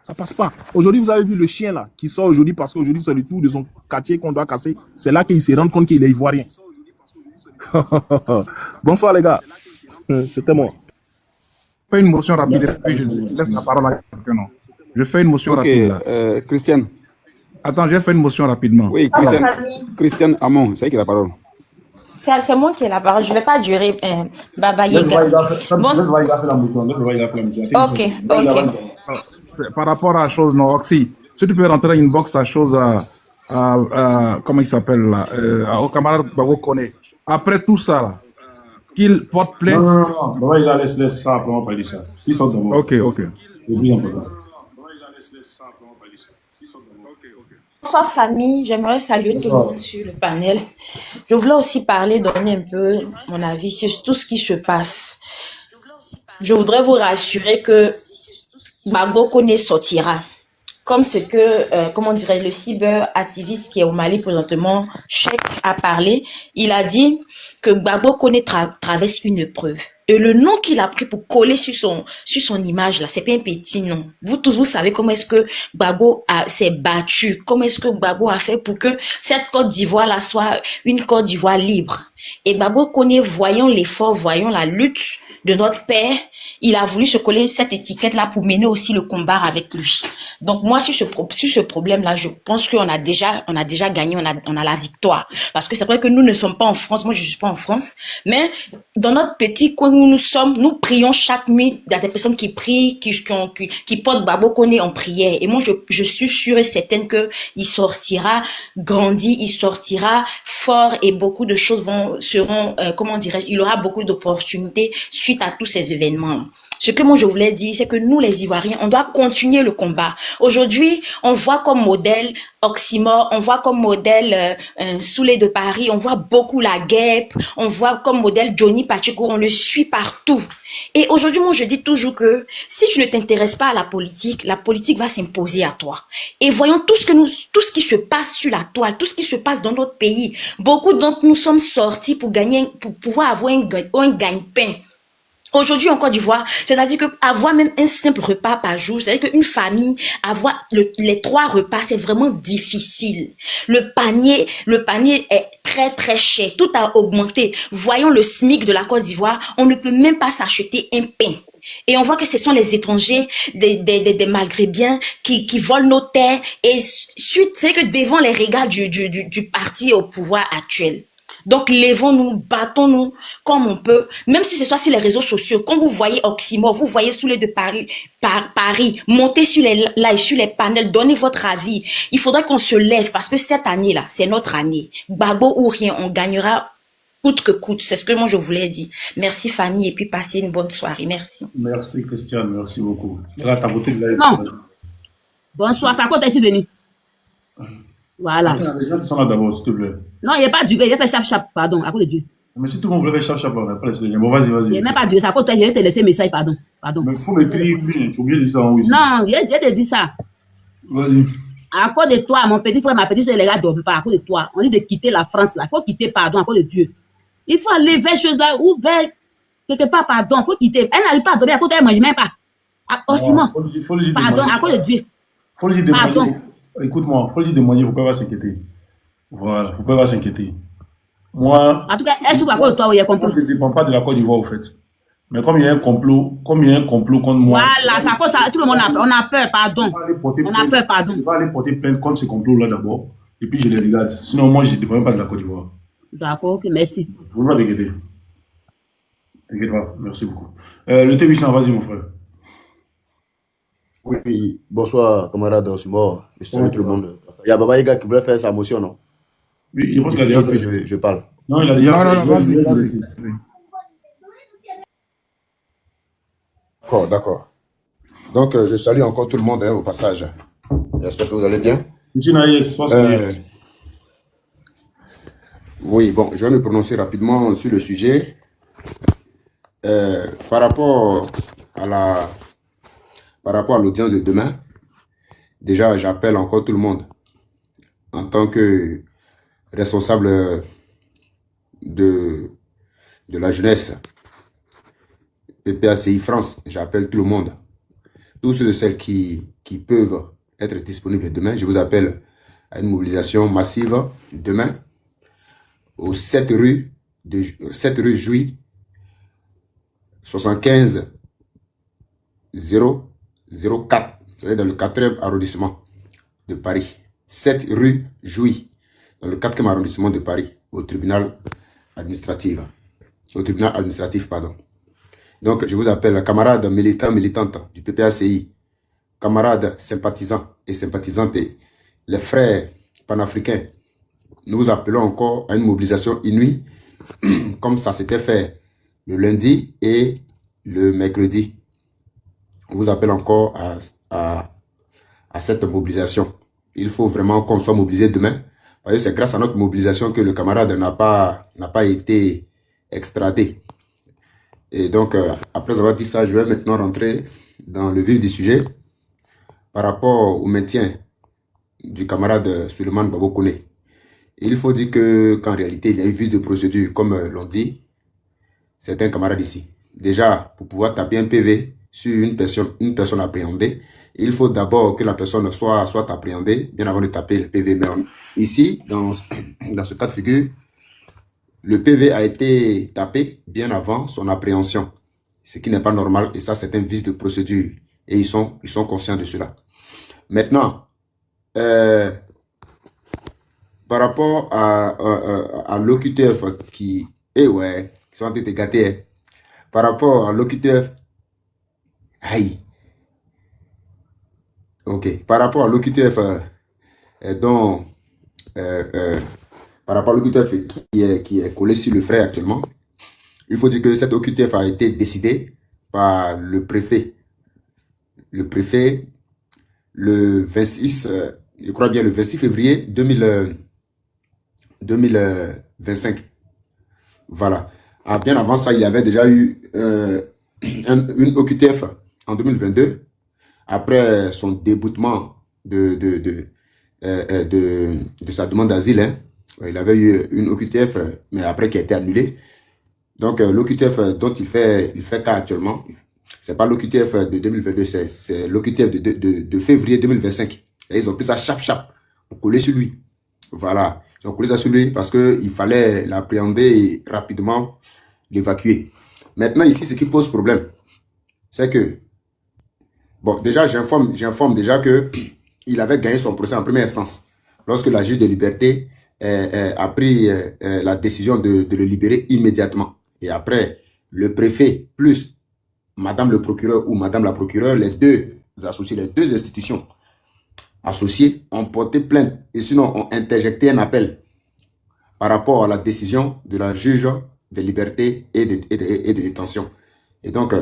Ça passe pas. Aujourd'hui, vous avez vu le chien là, qui sort aujourd'hui parce qu'aujourd'hui, c'est le tour de son quartier qu'on doit casser. C'est là qu'il se rend compte qu'il est ivoirien. Bonsoir les gars. C'était moi. Je fais une motion rapide et puis je laisse la parole à quelqu'un. Non. Je fais une motion rapide là. Christian. Attends, j'ai fait une motion rapidement. Oui, Christian Amon, c'est qui a la parole. C'est moi qui ai la parole. Je ne vais pas durer. Baba Yaga. Ok. Par rapport à la chose, non, Oxy, si tu peux rentrer une box à chose comment il s'appelle là, au camarade Bago Kone. Après tout ça là, qu'il porte plainte. Non, Baba Yaga laisse ça, après on va parler de ça. Ok. C'est plus important. Bonsoir famille, j'aimerais saluer tout le monde sur le panel. Je voulais aussi donner un peu mon avis sur tout ce qui se passe. Je voudrais vous rassurer que Gbagbo Kone sortira. Comme ce que, comment dirais-je, le cyber-activiste qui est au Mali présentement, Cheikh, a parlé. Il a dit que Gbagbo Kone traverse une épreuve. Et le nom qu'il a pris pour coller sur son image, là, c'est pas un petit nom. Vous tous, vous savez comment est-ce que Gbagbo s'est battu, comment est-ce que Gbagbo a fait pour que cette Côte d'Ivoire-là soit une Côte d'Ivoire libre. Et Gbagbo Kone, voyant l'effort, voyant la lutte de notre père, il a voulu se coller cette étiquette-là pour mener aussi le combat avec lui. Donc moi, sur ce problème-là, je pense qu'on a déjà gagné, on a la victoire. Parce que c'est vrai que nous ne sommes pas en France, moi je suis pas en France, mais dans notre petit coin où nous sommes, nous prions chaque nuit. Il y a des personnes qui prient, qui portent Gbagbo Kone en prière. Et moi, je suis sûre et certaine que il sortira grandi, il sortira fort et beaucoup de choses seront, comment dirais-je, il aura beaucoup d'opportunités suite à tous ces événements. Ce que moi je voulais dire, c'est que nous les Ivoiriens, on doit continuer le combat. Aujourd'hui, on voit comme modèle Oxymore, on voit comme modèle Soulé de Paris, on voit beaucoup la guêpe, on voit comme modèle Johnny Pacheco, on le suit partout. Et aujourd'hui, moi je dis toujours que si tu ne t'intéresses pas à la politique va s'imposer à toi. Et voyons tout ce qui se passe sur la toile, tout ce qui se passe dans notre pays. Beaucoup d'entre nous sommes sortis pour pouvoir avoir un gagne-pain. Aujourd'hui en Côte d'Ivoire, c'est-à-dire que avoir même un simple repas par jour, c'est-à-dire qu'une famille, avoir les 3 repas, c'est vraiment difficile. Le panier est très très cher, tout a augmenté. Voyons le SMIC de la Côte d'Ivoire, on ne peut même pas s'acheter un pain. Et on voit que ce sont les étrangers, des Maghrébiens qui volent nos terres. Et suite, c'est que devant les regards du parti au pouvoir actuel. Donc, levons-nous, battons-nous comme on peut, même si ce soit sur les réseaux sociaux. Quand vous voyez Oxymore, vous voyez Soulé de Paris, montez sur les lives, sur les panels, donnez votre avis. Il faudrait qu'on se lève parce que cette année-là, c'est notre année. Gbagbo ou rien, on gagnera coûte que coûte. C'est ce que moi je voulais dire. Merci Fanny et puis passez une bonne soirée. Merci. Merci Christiane, merci beaucoup. Là, ta beauté de la... Non. Bonsoir, ça compte ici venu. Voilà. Les gens qui sont là d'abord, s'il te plaît. Non, il n'y a pas du gars, il a fait chap-chap, pardon, à cause de Dieu. Mais si tout le monde voulait faire chap, on n'a pas laissé les gens. Bon, vas-y, vas-y. Je n'ai pas dit ça. Quand je vais te laisser message, pardon. Pardon. Mais il faut m'écrire, oui, tu oublies de dire ça en oui. Non, je te dis ça. Vas-y. À cause de toi, mon petit frère, ma petite soeur, les gars dorment pas. À cause de toi, on dit de quitter la France là. Il faut quitter, pardon, à cause de Dieu. Il faut aller vers chose là ou vers quelque part, pardon. Il faut quitter. Elle n'arrive pas à dormir à côté, elle ne mange même pas. À Simon. Faut le dire de Pardon, manger. à cause de Dieu. Faut le dire de Pardon. manger. Écoute-moi, faut le dire de manger, faut pas s'inquiéter. Voilà, faut pas s'inquiéter. Moi, En tout cas, elle souffre à cause de toi, oui, elle comprend. moi, je ne dépends pas de la Côte d'Ivoire, au fait. Mais comme il y a un complot, contre moi, Voilà, ça cause ça. Tout le monde on a peur, pardon. On a peur, pardon. je vais aller porter plainte contre ce complot-là d'abord, et puis je les regarde. Sinon, moi, je ne dépends même pas de la Côte d'Ivoire. D'accord, ok, merci. Vous ne pas t'inquiéter. T'inquiète pas, merci beaucoup. Le T800, vas-y, mon frère. Oui, bonsoir, camarade Osimo. Je salue tout le monde. Il y a Baba Yaga qui voulait faire sa motion, non? Oui, je pense qu'il a déjà Et puis fait. je parle. Non, il a déjà fait. Non, vas-y. D'accord. Donc, je salue encore tout le monde au passage. J'espère que vous allez bien. Monsieur Naïs, sois sérieux. Oui, bon, je vais me prononcer rapidement sur le sujet. Par rapport à l'audience de demain, déjà, j'appelle encore tout le monde en tant que responsable de la jeunesse, PPACI France, j'appelle tout le monde. Tous ceux et celles qui peuvent être disponibles demain, je vous appelle à une mobilisation massive demain au 7 rue Jouy, 75 004, c'est-à-dire dans le 4e arrondissement de Paris. 7 rue Jouy, dans le 4e arrondissement de Paris, au tribunal administratif. Donc, je vous appelle camarades militants, militantes du PPACI, camarades sympathisants et sympathisantes, les frères panafricains. Nous vous appelons encore à une mobilisation inouïe, comme ça s'était fait le lundi et le mercredi. On vous appelle encore à cette mobilisation. Il faut vraiment qu'on soit mobilisé demain, parce que c'est grâce à notre mobilisation que le camarade n'a pas été extradé. Et donc, après avoir dit ça, je vais maintenant rentrer dans le vif du sujet par rapport au maintien du camarade Suleiman Babokone. Il faut dire qu'en réalité, il y a eu vice de procédure, comme l'on dit. C'est un camarade ici. Déjà, pour pouvoir taper un PV sur une personne appréhendée, il faut d'abord que la personne soit appréhendée, bien avant de taper le PV. Mais ici, dans ce cas de figure, le PV a été tapé bien avant son appréhension, ce qui n'est pas normal, et ça, c'est un vice de procédure. Et ils sont conscients de cela. Maintenant, par rapport à l'OQTF qui sont en train de gâter, hein. Par rapport à l'OQTF, aïe. Ok. Par rapport à l'OQTF, par rapport à l'OQTF qui est collé sur le frère actuellement, il faut dire que cette OQTF a été décidée par le préfet. Le préfet, le 26, je crois bien le 26 février 2025. Voilà. Bien avant ça, il y avait déjà eu une OQTF en 2022. Après son déboutement de sa demande d'asile, hein, il avait eu une OQTF, mais après qui a été annulée. Donc, l'OQTF dont il fait cas actuellement, c'est pas l'OQTF de 2022, c'est l'OQTF de février 2025. Et ils ont pris ça chap pour coller sur lui. Voilà. Ils ont collé ça sur lui parce qu'il fallait l'appréhender et rapidement l'évacuer. Maintenant, ici, ce qui pose problème, c'est que, bon, déjà, j'informe déjà que il avait gagné son procès en première instance. Lorsque la juge de liberté a pris la décision de le libérer immédiatement. Et après, le préfet plus madame le procureur ou madame la procureure, les deux associés, les deux institutions associées ont porté plainte et sinon ont interjecté un appel par rapport à la décision de la juge de liberté et de détention. Et donc,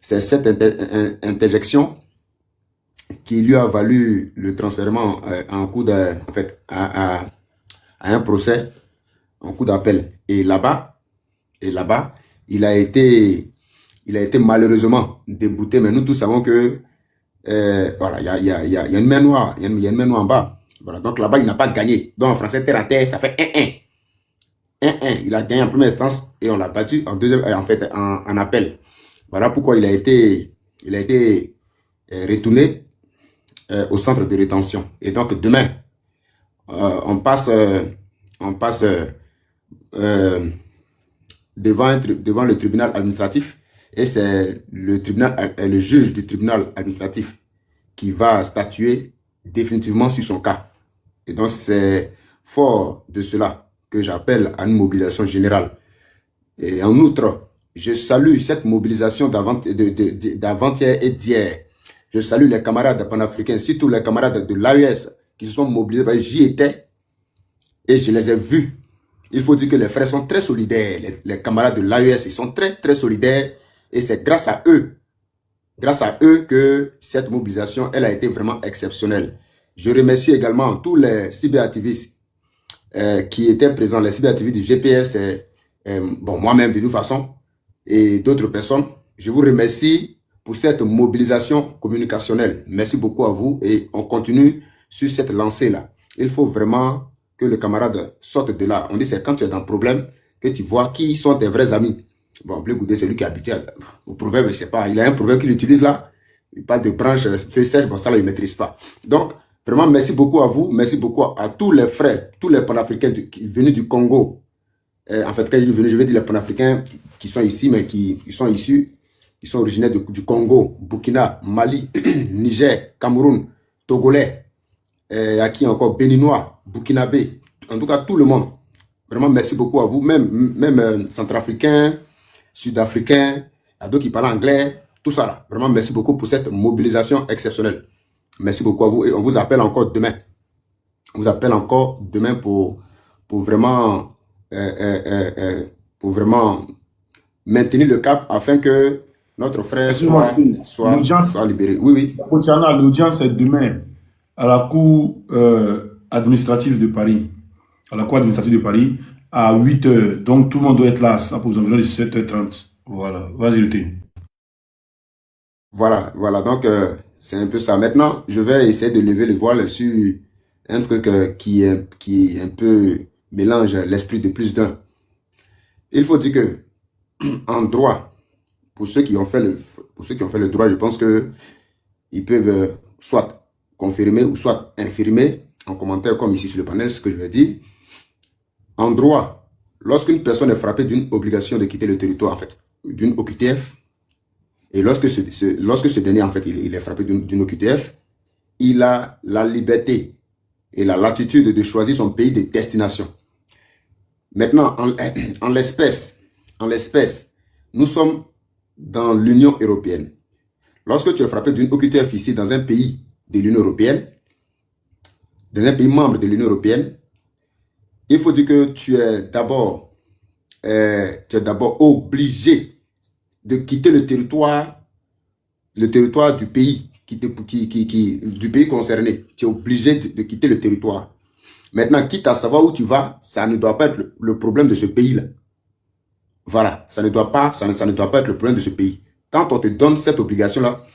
c'est cette interjection qui lui a valu le transfèrement en coup à un procès, en coup d'appel. Et là-bas, Et là-bas, il a été malheureusement débouté. Mais nous tous savons que voilà, il y a une main noire. Il y a une main noire en bas. Voilà, donc là-bas, il n'a pas gagné. Donc en français, terre à terre, ça fait 1-1. 1-1. Il a gagné en première instance et on l'a battu en deuxième, en fait, en appel. Voilà pourquoi il a été retourné au centre de rétention. Et donc demain, on passe devant le tribunal administratif et c'est le juge du tribunal administratif qui va statuer définitivement sur son cas. Et donc c'est fort de cela que j'appelle à une mobilisation générale. Et en outre, je salue cette mobilisation d'avant-hier et d'hier. Je salue les camarades panafricains, surtout les camarades de l'AES qui se sont mobilisés. J'y étais et je les ai vus. Il faut dire que les frères sont très solidaires. Les camarades de l'AES, ils sont très, très solidaires. Et c'est grâce à eux que cette mobilisation, elle a été vraiment exceptionnelle. Je remercie également tous les cyberactivistes qui étaient présents, les cyberactivistes du GPS, bon, moi-même de toute façon, et d'autres personnes. Je vous remercie pour cette mobilisation communicationnelle. Merci beaucoup à vous et on continue sur cette lancée-là. Il faut vraiment que le camarade sorte de là. On dit c'est quand tu es dans le problème que tu vois qui sont tes vrais amis. Bon, Blé Goudé, c'est lui qui est habitué au proverbe, je sais pas. Il a un proverbe qu'il utilise là. Il parle de branche, feuille sèche, bon, ça là, il ne maîtrise pas. Donc, vraiment, merci beaucoup à vous. Merci beaucoup à tous les frères, tous les panafricains venus du Congo. En fait, quand il est venu, je vais dire les panafricains qui sont ici, mais qui sont issus, qui sont originaires du Congo, Burkina, Mali, Niger, Cameroun, Togolais, à qui encore Béninois, Burkinabé, en tout cas tout le monde. Vraiment, merci beaucoup à vous, même centrafricains, sud-africains, à d'autres qui parlent anglais, tout ça là. Vraiment, merci beaucoup pour cette mobilisation exceptionnelle. Merci beaucoup à vous et on vous appelle encore demain. On vous appelle encore demain pour vraiment maintenir le cap afin que notre frère soit libéré. Oui, oui. Concernant l'audience, c'est demain à la Cour administrative de Paris. À la Cour administrative de Paris à 8h. Donc tout le monde doit être là aux environs de 7h30. Voilà. Vas-y, le thé. Voilà. Donc c'est un peu ça. Maintenant, je vais essayer de lever le voile sur un truc qui un peu mélange l'esprit de plus d'un. Il faut dire que en droit, pour ceux qui ont fait le droit, je pense que ils peuvent soit confirmer ou soit infirmer en commentaire comme ici sur le panel ce que je vais dire. En droit, lorsqu'une personne est frappée d'une obligation de quitter le territoire, en fait, d'une OQTF, et lorsque ce dernier, en fait, il est frappé d'une OQTF, il a la liberté et la latitude de choisir son pays de destination. Maintenant, en l'espèce, nous sommes dans l'Union européenne. Lorsque tu es frappé d'une OQTF ici dans un pays de l'Union européenne, dans un pays membre de l'Union européenne, il faut dire que tu es d'abord obligé de quitter le territoire du pays du pays concerné. Tu es obligé de quitter le territoire. Maintenant, quitte à savoir où tu vas, ça ne doit pas être le problème de ce pays-là. Voilà, ça ne doit pas être le problème de ce pays. Quand on te donne cette obligation-là,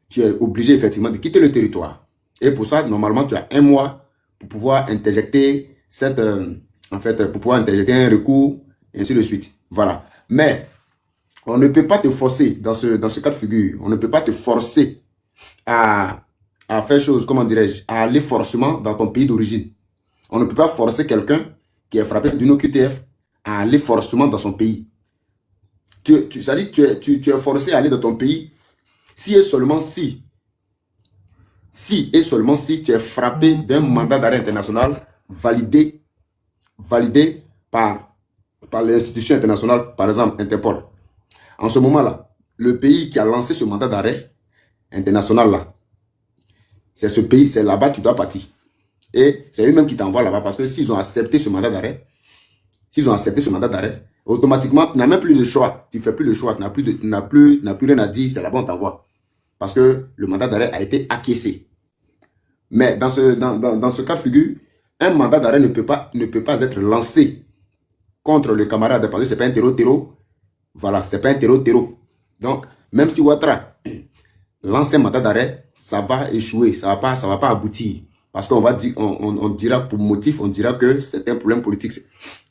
tu es obligé effectivement de quitter le territoire. Et pour ça, normalement, tu as 1 mois pour pouvoir interjecter pour pouvoir interjecter un recours, et ainsi de suite. Voilà. Mais on ne peut pas te forcer dans ce cas de figure. On ne peut pas te forcer à faire chose, comment dirais-je, à aller forcément dans ton pays d'origine. On ne peut pas forcer quelqu'un qui est frappé d'une OQTF à aller forcément dans son pays. C'est-à-dire que tu es forcé à aller dans ton pays si et seulement si tu es frappé d'un mandat d'arrêt international validé par l'institution internationale, par exemple Interpol. En ce moment-là, le pays qui a lancé ce mandat d'arrêt international-là, c'est ce pays, c'est là-bas que tu dois partir. Et c'est eux-mêmes qui t'envoient là-bas parce que s'ils ont accepté ce mandat d'arrêt, automatiquement, tu n'as même plus de choix. Tu ne fais plus le choix, tu n'as plus rien à dire, c'est là-bas on t'envoie. Parce que le mandat d'arrêt a été acquiescé. Mais dans ce cas de figure, un mandat d'arrêt ne peut pas être lancé contre le camarade parce que ce n'est pas un terreau, Voilà, c'est pas un terreau. Donc, même si Ouattara lance un mandat d'arrêt, ça va échouer, ça va pas aboutir. Parce qu'on va dire, on dira pour motif, on dira que c'est un problème politique.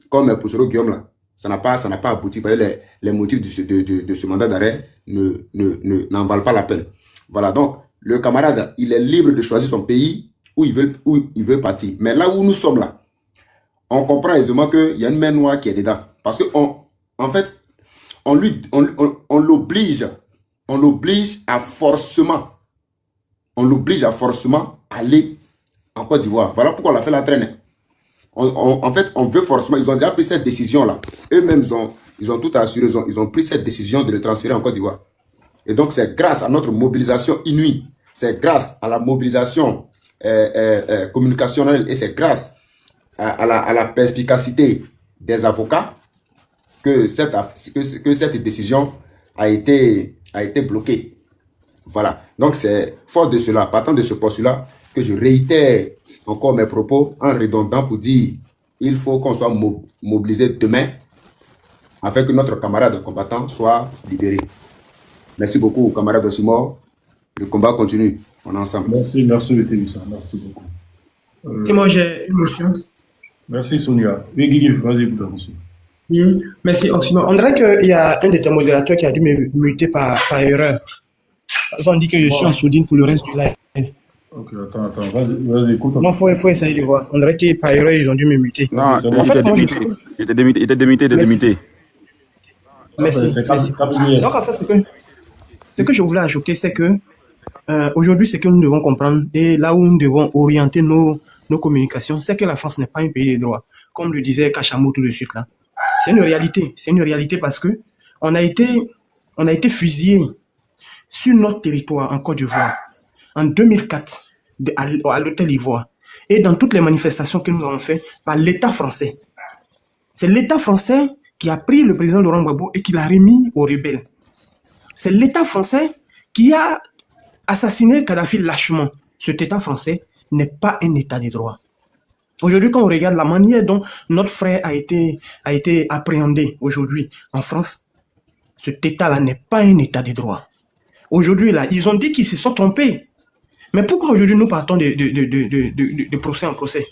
Comme pour Soro Guillaume là, ça n'a pas abouti. Parce que les motifs de ce mandat d'arrêt n'en valent pas la peine. Voilà, donc le camarade, il est libre de choisir son pays où il veut partir. Mais là où nous sommes là, on comprend aisément qu'il y a une main noire qui est dedans. Parce que en fait, on l'oblige à forcément aller en Côte d'Ivoire. Voilà pourquoi on a fait la traîne. En fait, on veut forcément, ils ont déjà pris cette décision-là. Eux-mêmes, ils ont tout assuré, ils ont pris cette décision de le transférer en Côte d'Ivoire. Et donc, c'est grâce à notre mobilisation inouïe, c'est grâce à la mobilisation communicationnelle et c'est grâce à la perspicacité des avocats que cette décision a été bloquée. Voilà. Donc, c'est fort de cela, partant de ce postulat, que je réitère encore mes propos en redondant pour dire il faut qu'on soit mobilisé demain afin que notre camarade combattant soit libéré. Merci beaucoup, camarade Osimo. Le combat continue. On est ensemble. Merci, Témissa. Merci beaucoup. Et moi, j'ai une motion. Merci, Sonia. Oui, Guigui, vas-y, pour ta motion. Merci, Osimo. On dirait qu'il y a un de tes modérateurs qui a dû me muter par erreur. On dit que je suis en sourdine pour le reste du live. Ok, attends, vas-y, écoute. Non, faut essayer de voir. On dirait que par erreur, ils ont dû me muter. Non, en fait, il était démuté. Merci. Donc, en fait, ce que je voulais ajouter, c'est que aujourd'hui, ce que nous devons comprendre et là où nous devons orienter nos communications, c'est que la France n'est pas un pays de droit. Comme le disait Kachamou tout de suite là. C'est une réalité. C'est une réalité parce que on a été fusillés sur notre territoire en Côte d'Ivoire en 2004 à l'hôtel Ivoire et dans toutes les manifestations que nous avons fait par l'État français. C'est l'État français qui a pris le président Laurent Gbagbo et qui l'a remis aux rebelles. C'est l'État français qui a assassiné Kadhafi lâchement. Cet État français n'est pas un État de droit. Aujourd'hui, quand on regarde la manière dont notre frère a été appréhendé aujourd'hui en France, cet État-là n'est pas un État de droit. Aujourd'hui, là, ils ont dit qu'ils se sont trompés. Mais pourquoi aujourd'hui nous partons de procès en procès?